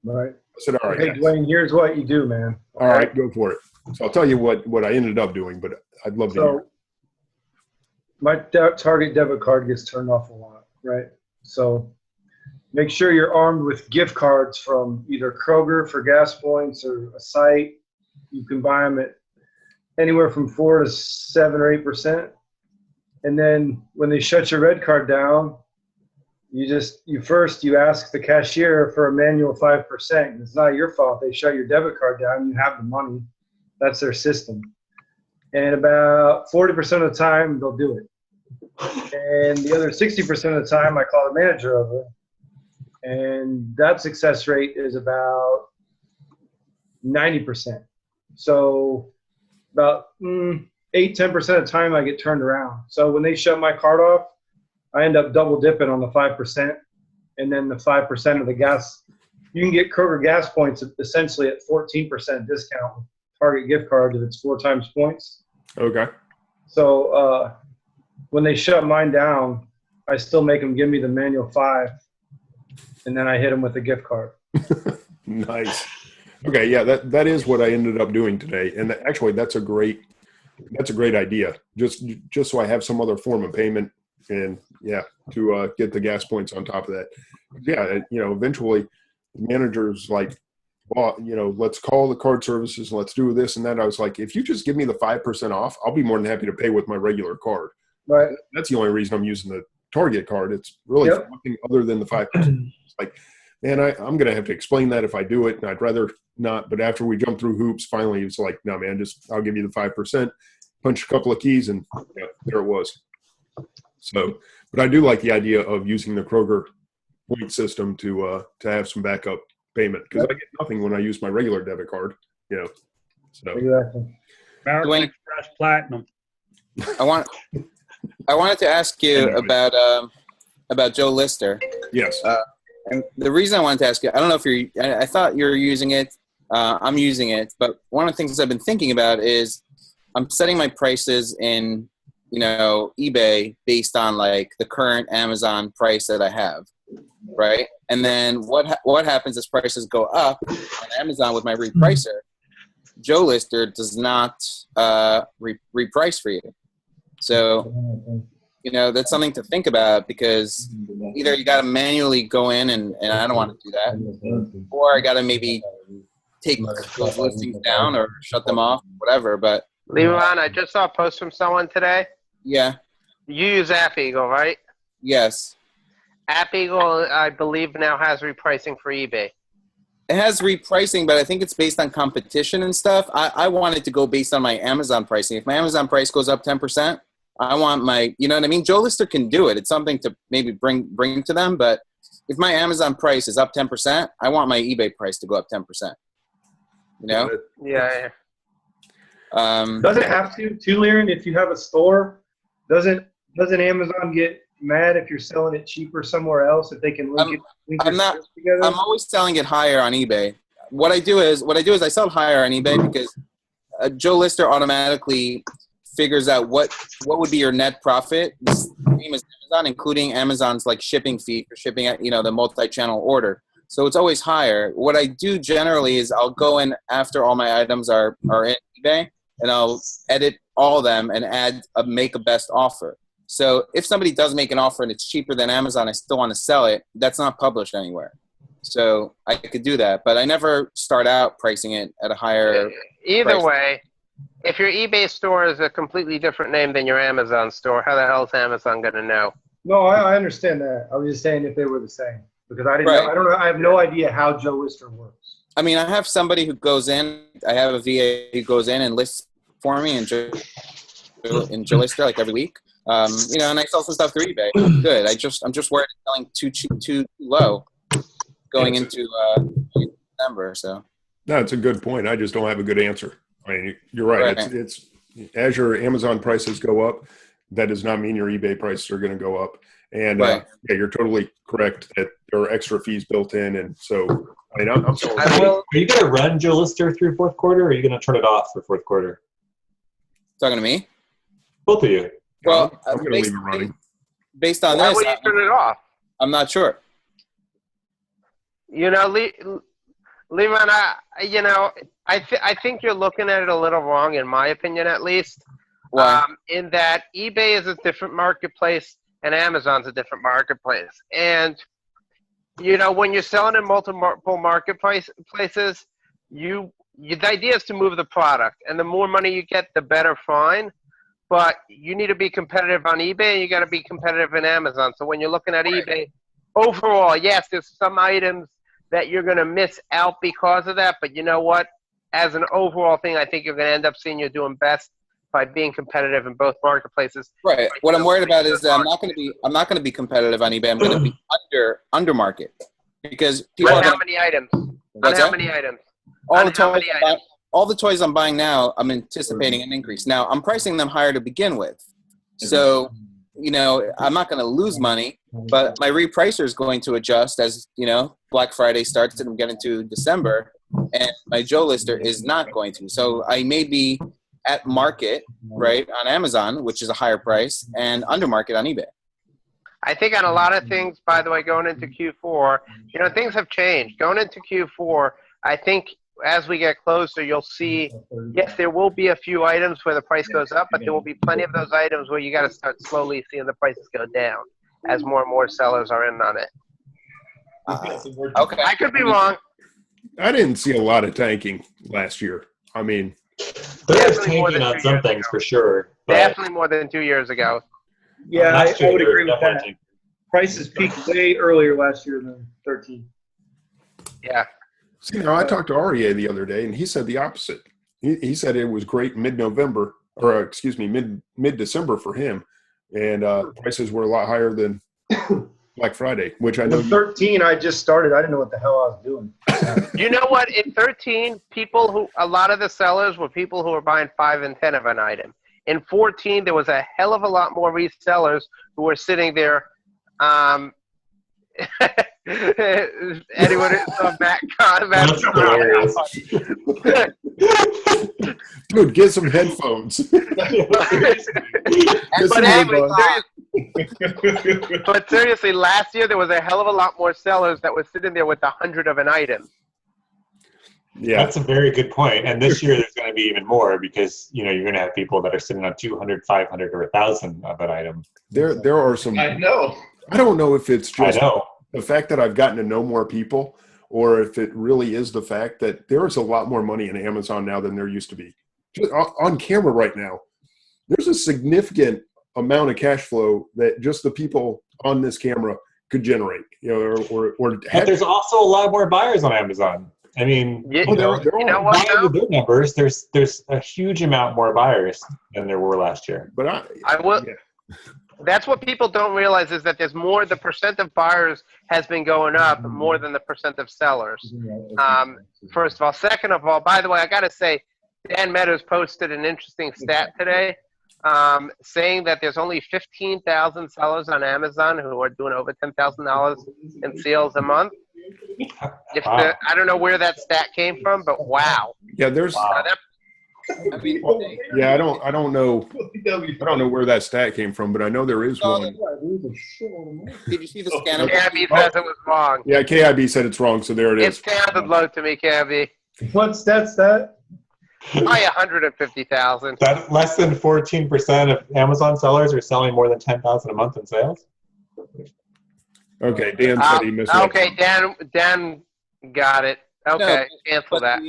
Right. I said, all right, Hey, guys. Dwayne, here's what you do, man. All right, go for it. So I'll tell you what I ended up doing, but I'd love to hear. So my Target debit card gets turned off a lot, right? So make sure you're armed with gift cards from either Kroger for gas points or a site. You can buy them at anywhere from 4 to 7 or 8%. And then when they shut your red card down, you ask the cashier for a manual 5%. It's not your fault. They shut your debit card down. You have the money. That's their system. And about 40% of the time, they'll do it. And the other 60% of the time, I call the manager over. And that success rate is about 90%. So about 8-10% of the time, I get turned around. So when they shut my card off, I end up double dipping on the 5%, and then the 5% of the gas. You can get Kroger gas points essentially at 14% discount with Target gift cards if it's 4 times points. Okay. So when they shut mine down, I still make them give me the manual 5, and then I hit them with a gift card. Nice. Okay, yeah, that is what I ended up doing today, and actually that's a great idea. Just so I have some other form of payment, and to get the gas points on top of that. Yeah, eventually the manager's like, well, let's call the card services and let's do this and that. I was like, if you just give me the 5% off, I'll be more than happy to pay with my regular card. Right. That's the only reason I'm using the Target card. It's really nothing other than the 5%. It's like, man, I'm going to have to explain that if I do it, and I'd rather not. But after we jumped through hoops, finally, it's like, no, man, I'll give you the 5%, punch a couple of keys, and there it was. So, but I do like the idea of using the Kroger point system to have some backup payment, because I get nothing when I use my regular debit card, So Exactly. American Dwayne- Express Platinum. I wanted to ask you about Joe Lister. yes, And the reason I wanted to ask you, I don't know if I thought you were using it. I'm using it. But one of the things I've been thinking about is I'm setting my prices in, eBay based on like the current Amazon price that I have. Right. And then what happens as prices go up on Amazon with my repricer, Joe Lister does not reprice for you. So, that's something to think about, because either you got to manually go in and I don't want to do that, or I got to maybe take those listings down or shut them off, whatever. But Liran, I just saw a post from someone today. yeah, You use App Eagle, right? yes, App Eagle, I believe, now has repricing for eBay. it has repricing, but I think it's based on competition and stuff. I want it to go based on my Amazon pricing. If my Amazon price goes up 10%, I want my, you know what I mean? Joe Lister can do it. It's something to maybe bring to them. But if my Amazon price is up 10%, I want my eBay price to go up 10%. Yeah. Does it have to, Liran, if you have a store? Doesn't Amazon get mad if you're selling it cheaper somewhere else if they can link I'm not. together? I'm always selling it higher on eBay. What I do is I sell it higher on eBay because Joe Lister automatically figures out what would be your net profit, the same as Amazon, including Amazon's like shipping fee for shipping the multi-channel order. So it's always higher. What I do generally is I'll go in after all my items are in eBay, and I'll edit all of them and make a best offer. So if somebody does make an offer and it's cheaper than Amazon, I still want to sell it. That's not published anywhere. So I could do that, but I never start out pricing it at a higher Either price. way, if your eBay store is a completely different name than your Amazon store, how the hell is Amazon going to know? No, I understand that. I was just saying if they were the same, because I didn't Right. know. I don't know. I have no idea how Joe Lister works. I mean, I have somebody who goes in. I have a VA who goes in and lists for me in Joe Lister like every week. And I sell some stuff through eBay. Good. I'm just worried it's selling too cheap, too low, going into December. So no, it's a good point. I just don't have a good answer. I mean, you're right. Right. It's as your Amazon prices go up, that does not mean your eBay prices are going to go up. And Right. you're totally correct that there are extra fees built in. And so, I mean, I'm sorry. I will. Are you going to run Joe Lister through fourth quarter, or are you going to turn it off for fourth quarter? talking to me. Both of you. Well, I'm going to leave it running. based on Why this, would you turn it off? I'm not sure. You know, Liran, I think you're looking at it a little wrong, in my opinion, at least. Why? In that eBay is a different marketplace and Amazon's a different marketplace. And, you know, when you're selling in multiple marketplaces, the idea is to move the product. And the more money you get, the better, fine. But you need to be competitive on eBay and you got to be competitive in Amazon. So when you're looking at eBay, overall, yes, there's some items that you're going to miss out because of that. But you know what? As an overall thing, I think you're going to end up seeing you're doing best by being competitive in both marketplaces. Right. What I'm worried about is that I'm not going to be competitive on eBay. I'm going to be under market because people On are how many items? What's On how that? many items? All the toys I'm buying now, I'm anticipating an increase. Now, I'm pricing them higher to begin with. So, you know, I'm not going to lose money, but my repricer is going to adjust as, you know, Black Friday starts and we get into December, and my Joe lister is not going to. So I may be at market, right, on Amazon, which is a higher price, and under market on eBay. I think on a lot of things, by the way, going into Q4, you know, things have changed. Going into Q4, I think as we get closer, you'll see, yes, there will be a few items where the price goes up, but there will be plenty of those items where you got to start slowly seeing the prices go down as more and more sellers are in on it. Okay. I could be wrong. I didn't see a lot of tanking last year. I mean, There's Definitely more tanking than on 2 some years things ago. for sure. But Definitely more than 2 years ago. Yeah, I last year would there was agree with definitely that. tanking. Prices peaked way earlier last year than 13. Yeah. see, now I talked to Aryeh the other day, and he said the opposite. He said it was great mid-November, or excuse me, mid-December for him, and prices were a lot higher than Black Friday, which I know. With 13, I just started. I didn't know what the hell I was doing. You know what? In 13, a lot of the sellers were people who were buying 5 and 10 of an item. In 14, there was a hell of a lot more resellers who were sitting there. Anyone who saw Matt That's hilarious. Dude, get some headphones. Get some earbuds. But seriously, last year there was a hell of a lot more sellers that were sitting there with 100 of an item. Yeah, That's a very good point. And this year there's going to be even more because, you know, you're going to have people that are sitting on 200, 500, or 1,000 of an item. there are some. I know. I don't know if it's I just know. the fact that I've gotten to know more people, or if it really is the fact that there is a lot more money in Amazon now than there used to be. Just on camera right now, there's a significant amount of cash flow that just the people on this camera could generate. You know, But there's also a lot more buyers on Amazon. I mean, You, Oh, there you know are. what? by the Though? good numbers, there's a huge amount more buyers than there were last year. But I will. yeah. That's what people don't realize is that there's more. The percent of buyers has been going up more than the percent of sellers. First of all, second of all, by the way, I got to say, Dan Meadows posted an interesting stat today, saying that there's only 15,000 sellers on Amazon who are doing over $10,000 in sales a month. Wow. I don't know where that stat came from, but wow. Yeah, there's. Wow. I mean, Yeah, I don't know. I don't know where that stat came from, but I know there is Oh, one. did you see the scanner? Cabby says it was wrong. Yeah, KIB said it's wrong, so there it It is. sounded low to me, Cabby. What's that? Probably 150,000. That less than 14% of Amazon sellers are selling more than 10,000 a month in sales. Okay, Dan said he missed it. Okay, Dan got it. Okay, cancel that.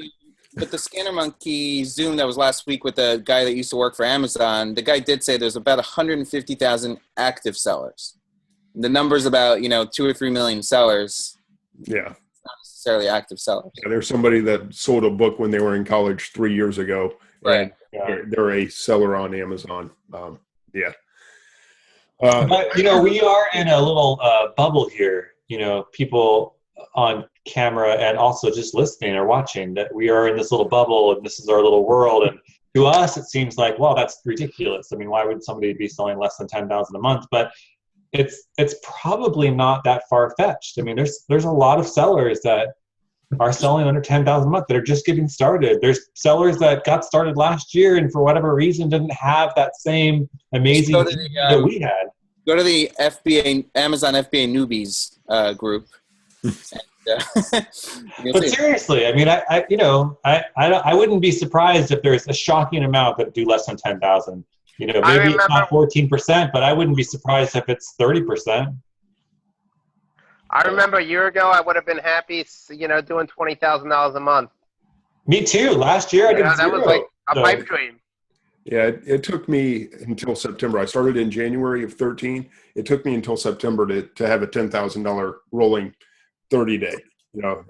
But the Scanner Monkey Zoom that was last week with the guy that used to work for Amazon, the guy did say there's about 150,000 active sellers. The number's about, 2 or 3 million sellers, Yeah. not necessarily active sellers. Yeah, there's somebody that sold a book when they were in college 3 years ago. Right. And they're a seller on Amazon. Yeah. But, we are in a little bubble here. People on camera and also just listening or watching, that we are in this little bubble and this is our little world. And to us, it seems like, well, that's ridiculous. I mean, why would somebody be selling less than 10,000 a month? But it's probably not that far-fetched. I mean, there's a lot of sellers that are selling under 10,000 a month that are just getting started. There's sellers that got started last year and for whatever reason didn't have that same amazing So that we had. Go to the Amazon FBA newbies group. But seriously, I mean, I wouldn't be surprised if there's a shocking amount that do less than 10,000. Maybe it's not 14%, but I wouldn't be surprised if it's 30%. I remember a year ago, I would have been happy, doing $20,000 a month. Me too. Last year, I did that zero. was like a pipe dream. Yeah, it took me until September. I started in January of 13. It took me until September to have a $10,000 rolling 30-day.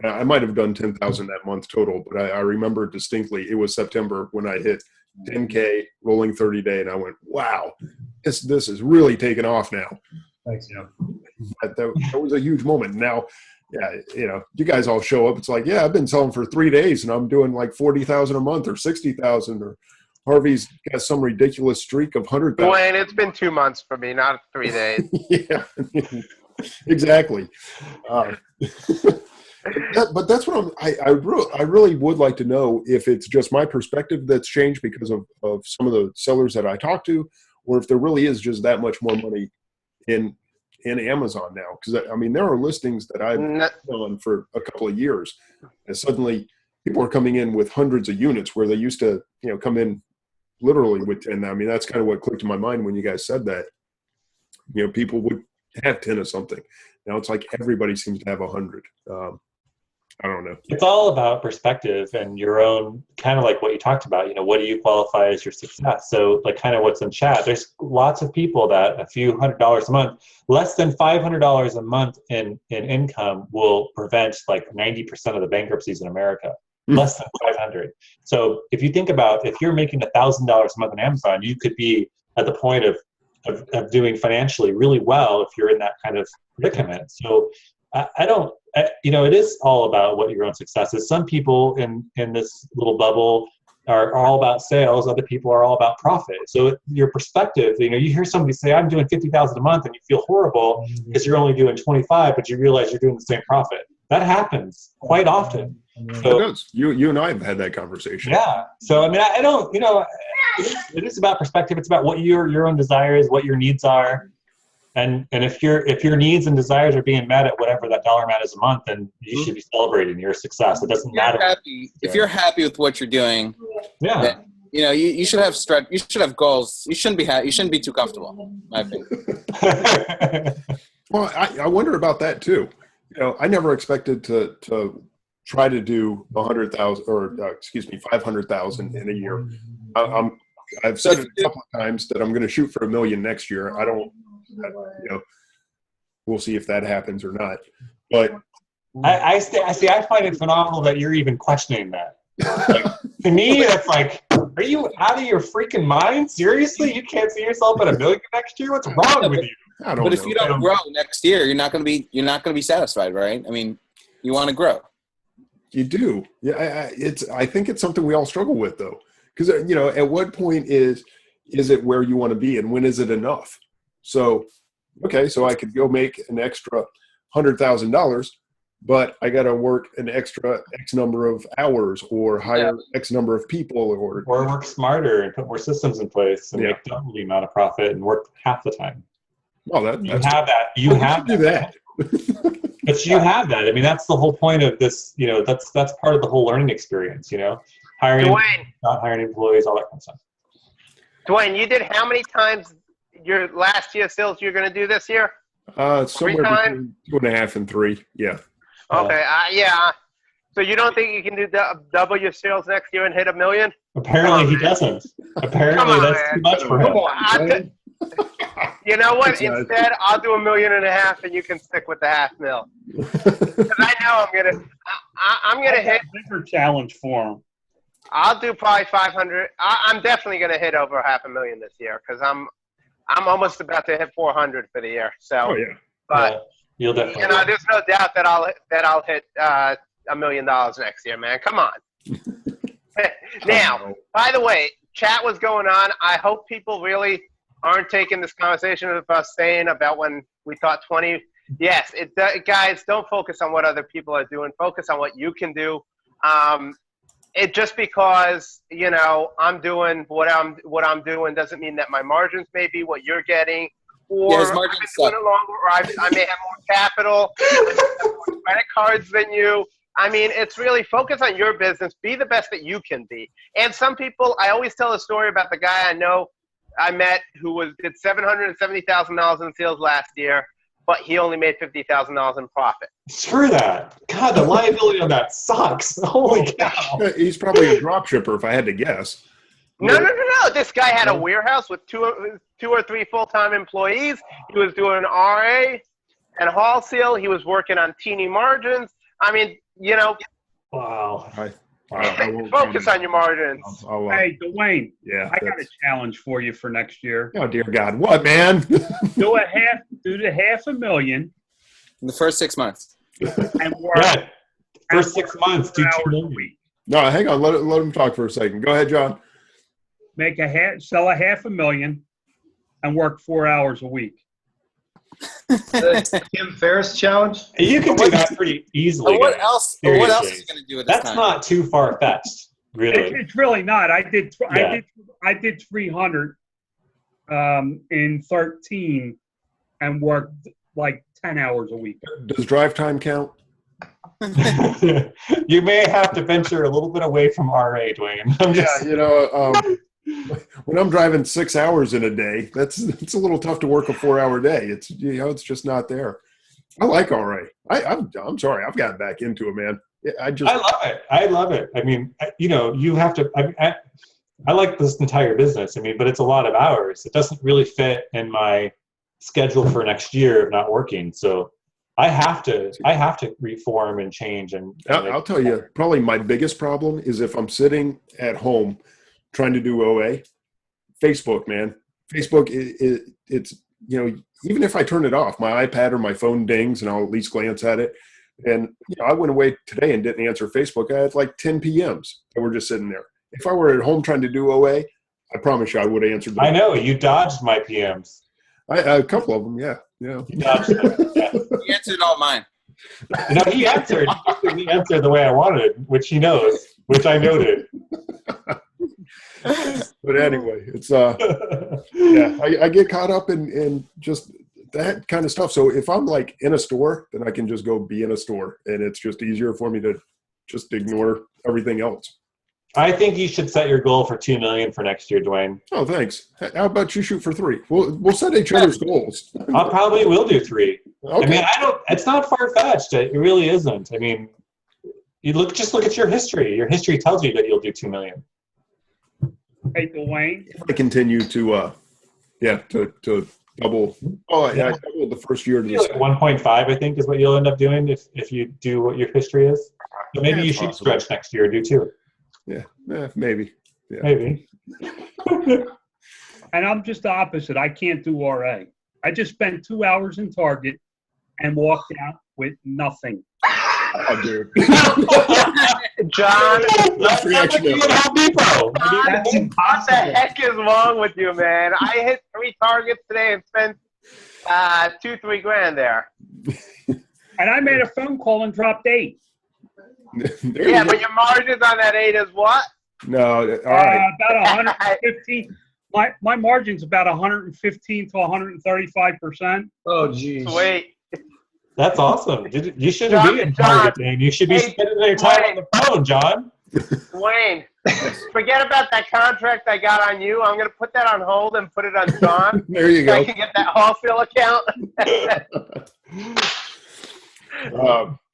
I might have done 10,000 that month total, but I remember distinctly it was September when I hit 10K rolling 30-day, and I went, wow, this is really taking off now. Thanks, yeah. That was a huge moment. Now, yeah, you guys all show up. It's like, yeah, I've been selling for 3 days, and I'm doing like 40,000 a month or 60,000, or Harvey's got some ridiculous streak of 100,000. Dwayne, it's been 2 months for me, not 3 days. Yeah, exactly. But that's what I really would like to know if it's just my perspective that's changed because of some of the sellers that I talk to, or if there really is just that much more money in Amazon now. Because I mean, there are listings that I've done for a couple of years, and suddenly people are coming in with hundreds of units where they used to, come in literally with 10. I mean, that's kind of what clicked in my mind when you guys said that. People would have 10 of something. Now it's like everybody seems to have 100. I don't know. It's all about perspective and your own, kind of like what you talked about, what do you qualify as your success? So like kind of what's in chat, there's lots of people that a few $100s a month, less than $500 a month in income will prevent like 90% of the bankruptcies in America. Less than 500. So if you think about, if you're making $1,000 a month on Amazon, you could be at the point of doing financially really well if you're in that kind of predicament. So it is all about what your own success is. Some people in this little bubble are all about sales. Other people are all about profit. So your perspective, you hear somebody say, I'm doing 50,000 a month, and you feel horrible because you're only doing 25, but you realize you're doing the same profit. That happens quite often. So, it does. You and I have had that conversation. Yeah. So, I mean, I don't, it is about perspective. It's about what your own desires, what your needs are. And if your needs and desires are being met at whatever that dollar amount is a month, then you should be celebrating your success. It doesn't matter. If you're happy with what you're doing, then, you should have you should have goals. You shouldn't be too comfortable, in my opinion. Well, I wonder about that too. I never expected to try to do 100,000 or 500,000 in a year. I've said it a couple of times that I'm going to shoot for $1 million next year. I don't, we'll see if that happens or not. But I find it phenomenal that you're even questioning that. Like, to me, it's like, are you out of your freaking mind? Seriously, you can't see yourself at $1 million next year? What's wrong with you? But if you don't grow next year, you're not going to be satisfied, right? I mean, you want to grow. You do. Yeah, I think it's something we all struggle with, though, because at what point is it where you want to be, and when is it enough? So, okay, so I could go make an extra $100,000, but I got to work an extra X number of hours, or hire X number of people, or work smarter and put more systems in place and make double the amount of profit and work half the time. Well, you have that. You have that. But you have that. I mean, that's the whole point of this. That's part of the whole learning experience. Hiring, Dwayne, not hiring employees, all that kind of stuff. Dwayne, you did how many times your last year sales you're going to do this year? Somewhere between 2.5 and 3. Yeah. Okay. Yeah. So you don't think you can do double your sales next year and hit $1 million? Apparently he doesn't. Apparently that's too much for him. You know what? Instead, I'll do $1.5 million, and you can stick with the $500,000. Because I know I'm gonna hit a bigger challenge for him. I'll do probably 500. I'm definitely gonna hit over $500,000 this year because I'm almost about to hit 400 for the year. So, but you'll definitely. There's no doubt that I'll hit $1 million next year, man. Come on. Now, by the way, chat was going on. I hope people really aren't taking this conversation of us saying about when we thought 20. Yes, guys, don't focus on what other people are doing. Focus on what you can do. It just because I'm doing what I'm doing doesn't mean that my margins may be what you're getting, or Yeah, his I've margins been doing suck. it longer, or I may have more capital, I may have more credit cards than you. I mean, it's really focus on your business. Be the best that you can be. And some people, I always tell a story about the guy I know I met who did $770,000 in sales last year, but he only made $50,000 in profit. Screw that. God, the liability on that sucks. Holy cow. He's probably a drop shipper, if I had to guess. No. This guy had a warehouse with two or three full-time employees. He was doing RA and wholesale. He was working on teeny margins. I mean, you know, Wow. I won't focus comment. on your margins. Hey, Dwayne, Yeah. I got a challenge for you for next year. Oh dear God! What, man? Do the $500,000 In the first 6 months. and work. Yeah. First 6 months, do 2 hours a million. week. No, hang on. Let him talk for a second. Go ahead, John. Sell $500,000 and work 4 hours a week. The Tim Ferriss challenge. You can do that pretty easily. What guys. else? Seriously. What else are you going to do at this That's time? not too far fetched, really. It's really not. I did Yeah. 300 in 13 and worked like 10 hours a week. Does drive time count? You may have to venture a little bit away from RA, Dwayne. I'm just, When I'm driving 6 hours in a day, it's a little tough to work a 4 hour day. It's it's just not there. I like RA. I'm sorry, I've gotten back into it, man. I love it. I love it. I mean, you have to. I like this entire business. I mean, but it's a lot of hours. It doesn't really fit in my schedule for next year of not working. So I have to reform and change. And I'll tell you, probably my biggest problem is if I'm sitting at home trying to do OA, Facebook, man. Facebook, it's, even if I turn it off, my iPad or my phone dings and I'll at least glance at it. And I went away today and didn't answer Facebook. I had like 10 PMs that were just sitting there. If I were at home trying to do OA, I promise you I would have answered them. I know, you dodged my PMs. A couple of them, yeah. You dodged them. Yeah. You answered all mine. No, he answered. He answered the way I wanted, which he knows, which I noted. But anyway, it's I get caught up in just that kind of stuff. So if I'm like in a store, then I can just go be in a store, and it's just easier for me to just ignore everything else. I think you should set your goal for 2 million for next year, Dwayne. Oh, thanks. How about you shoot for 3? We'll set each other's goals. I probably will do 3. Okay. I mean, it's not far fetched. It really isn't. I mean, just look at your history. Your history tells you that you'll do 2 million. Hey, Dwayne. I continue to double. Oh, yeah, I doubled the first year to this. Like 1.5, I think, is what you'll end up doing if you do what your history is. So maybe you should possible. stretch next year, do 2. Yeah, maybe. Yeah. Maybe. And I'm just the opposite. I can't do RA. I just spent 2 hours in Target and walked out with nothing. Oh, dude. John, That's reaction. Home Depot. That's what the impossible. heck is wrong with you, man? I hit 3 targets today and spent $2-3 grand there. And I made a phone call and dropped 8. Yeah, but your margins on that 8 is what? No, all right. About 115. My margin's about 115 to 135%. Oh, geez. Sweet. That's awesome. You shouldn't be in Target, man. You should be spending your time on the phone, John. Wayne, forget about that contract I got on you. I'm going to put that on hold and put it on John. There you So I go. can get that wholesale account.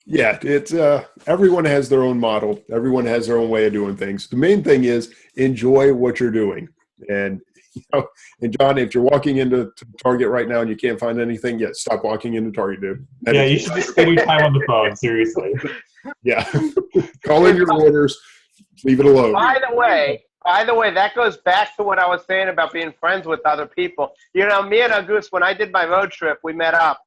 Yeah, it's everyone has their own model. Everyone has their own way of doing things. The main thing is enjoy what you're doing. And and John, if you're walking into Target right now and you can't find anything, stop walking into Target, dude. Yeah, you should just spend your time on the phone, seriously. Yeah. Call in your orders. Leave it alone. By the way, that goes back to what I was saying about being friends with other people. Me and Auguste, when I did my road trip, we met up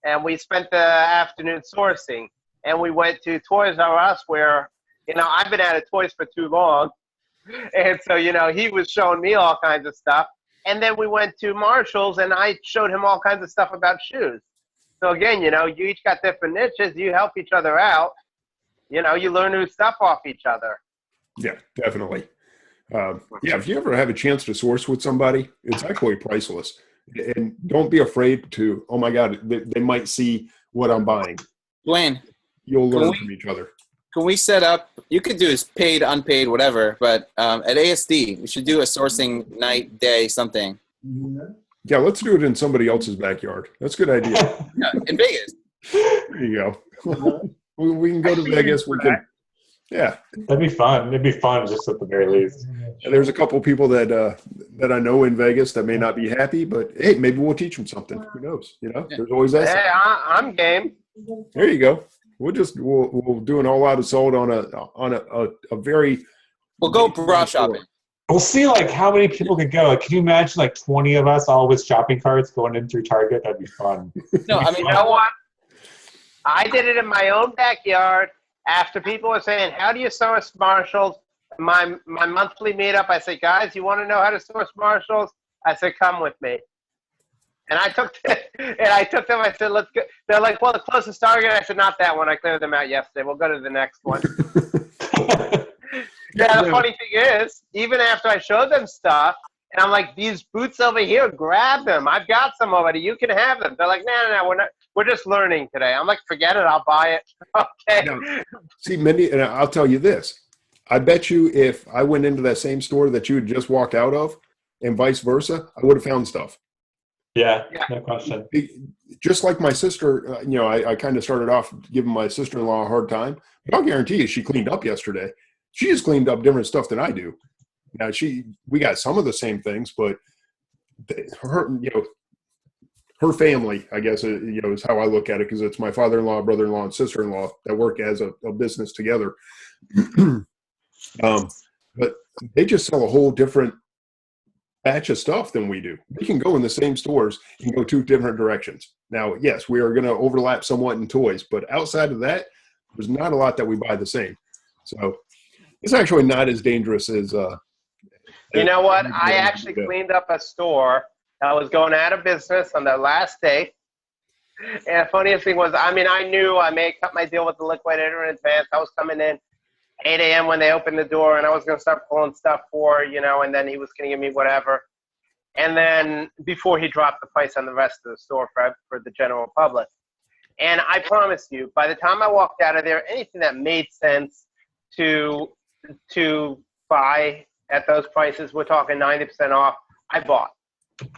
and we spent the afternoon sourcing. And we went to Toys R Us where, I've been out of toys for too long. And so, he was showing me all kinds of stuff. And then we went to Marshall's and I showed him all kinds of stuff about shoes. So again, you each got different niches. You help each other out. You learn new stuff off each other. Yeah, definitely. If you ever have a chance to source with somebody, it's actually priceless. And don't be afraid to, oh my God, they might see what I'm buying. Dwayne, You'll learn from each other. can we set up, you could do this paid, unpaid, whatever, but at ASD, we should do a sourcing night, day, something. Yeah, let's do it in somebody else's backyard. That's a good idea. Yeah, in Vegas. There you go. we can go to Vegas. We can. Yeah, That'd be fun. It'd be fun, just at the very least. and there's a couple people that I know in Vegas that may not be happy, but hey, maybe we'll teach them something. Who knows? You know, there's always that. Hey, I'm game. There you go. We'll do an all-out assault on a very. We'll go bra shopping. We'll see, like, how many people could go. Like, can you imagine, like, 20 of us all with shopping carts going in through Target? That'd be fun. No, I mean, You know what? I did it in my own backyard after people were saying, how do you source Marshalls? My monthly meetup, I said, guys, you want to know how to source Marshalls? I said, come with me. And I took them. I said, let's go. They're like, well, the closest Target. I said, not that one. I cleared them out yesterday. We'll go to the next one. Yeah, the funny thing is, even after I showed them stuff, and I'm like, these boots over here, grab them. I've got some already. You can have them. They're like, no, we're not. We're just learning today. I'm like, forget it. I'll buy it. Okay. Now, see, Mendy, and I'll tell you this. I bet you if I went into that same store that you had just walked out of and vice versa, I would have found stuff. Yeah, no question. Just like my sister, I kind of started off giving my sister-in-law a hard time, but I'll guarantee you she cleaned up yesterday. She has cleaned up different stuff than I do. Now we got some of the same things, but her family, I guess, is how I look at it, because it's my father-in-law, brother-in-law, and sister-in-law that work as a business together. But they just sell a whole different batch of stuff than we do. We can go in the same stores and go two different directions. Now, yes, we are going to overlap somewhat in toys, but outside of that, there's not a lot that we buy the same. So it's actually not as dangerous as You know what? I actually cleaned up a store that was going out of business on their last day. And the funniest thing was, I knew I may cut my deal with the liquidator in advance. I was coming in 8 a.m. when they opened the door, and I was going to start pulling stuff for, and then he was going to give me whatever. And then before he dropped the price on the rest of the store for the general public. And I promise you, by the time I walked out of there, anything that made sense to buy at those prices, we're talking 90% off, I bought.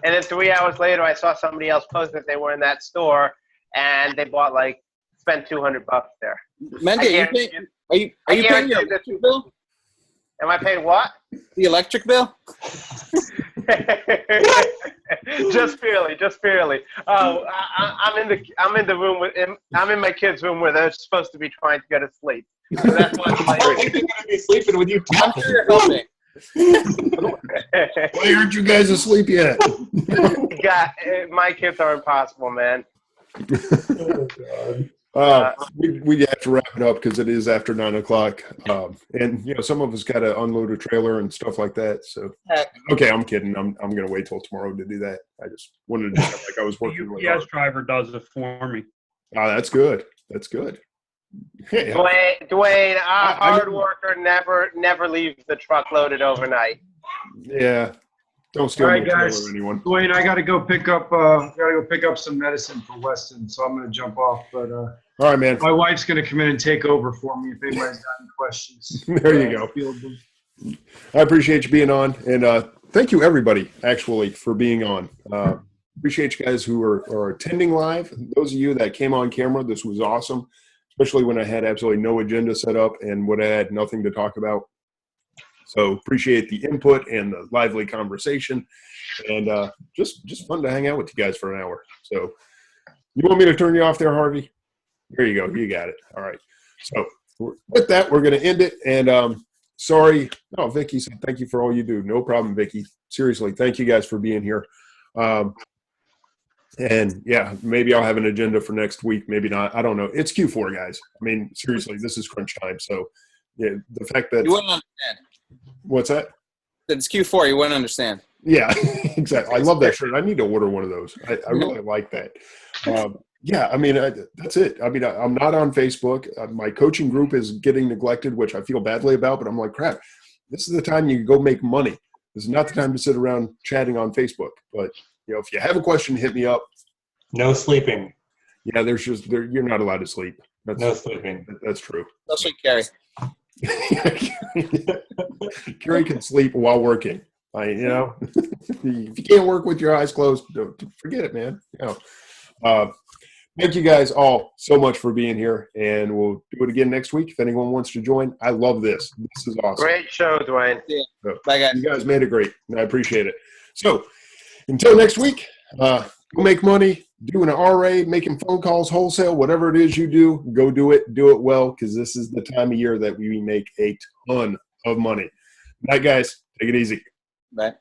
And then 3 hours later, I saw somebody else post that they were in that store, and they spent $200 there. Mendy, are you paying your electric bill? Am I paying what? The electric bill? Just barely. Oh, I'm in the room I'm in my kids' room where they're supposed to be trying to go to sleep. So that's why I'm like, They're going to be sleeping with you. I'm sure you're helping. why aren't you guys asleep yet? God, my kids are impossible, man. Oh, God. We have to wrap it up because it is after 9 o'clock. And some of us got to unload a trailer and stuff like that. So, okay, I'm kidding. I'm going to wait till tomorrow to do that. I just wanted to sound like I was working really hard. UPS driver does it for me. That's good. That's good. Hey, Dwayne, our hard worker never leaves the truck loaded overnight. yeah. Don't steal All my right, trailer, guys. anyone. Dwayne, I got to go pick up some medicine for Weston, so I'm going to jump off. But All right, man. my wife's going to come in and take over for me if anybody's got any questions. There you go. Field them. I appreciate you being on, and thank you everybody actually for being on. Appreciate you guys who are attending live. Those of you that came on camera, this was awesome, especially when I had absolutely no agenda set up and when I had nothing to talk about. So appreciate the input and the lively conversation, and just fun to hang out with you guys for an hour. So you want me to turn you off there, Harvey? There you go. You got it. All right. So with that, we're going to end it. And sorry. No, Vicky said thank you for all you do. No problem, Vicky. Seriously, thank you guys for being here. And yeah, maybe I'll have an agenda for next week. Maybe not. I don't know. It's Q4, guys. I mean, seriously, this is crunch time. So yeah, the fact that You wouldn't understand. What's that? It's Q4. You wouldn't understand. Yeah, exactly. I love that shirt. I need to order one of those. I really like that. Yeah, I mean, that's it. I mean, I'm not on Facebook. My coaching group is getting neglected, which I feel badly about, but I'm like, crap, this is the time you go make money. This is not the time to sit around chatting on Facebook. But if you have a question, hit me up. No sleeping. Yeah, you're not allowed to sleep. No sleeping. That's true. Especially Gary. Kerry can sleep while working. If you can't work with your eyes closed, forget it, man. Thank you guys all so much for being here, and we'll do it again next week if anyone wants to join. I love this. This is awesome. Great show, Dwayne. So, Bye, guys. you guys made it great, and I appreciate it. So until next week, go make money, doing an RA, making phone calls, wholesale, whatever it is you do, go do it well, because this is the time of year that we make a ton of money. All right, guys, take it easy. Bye.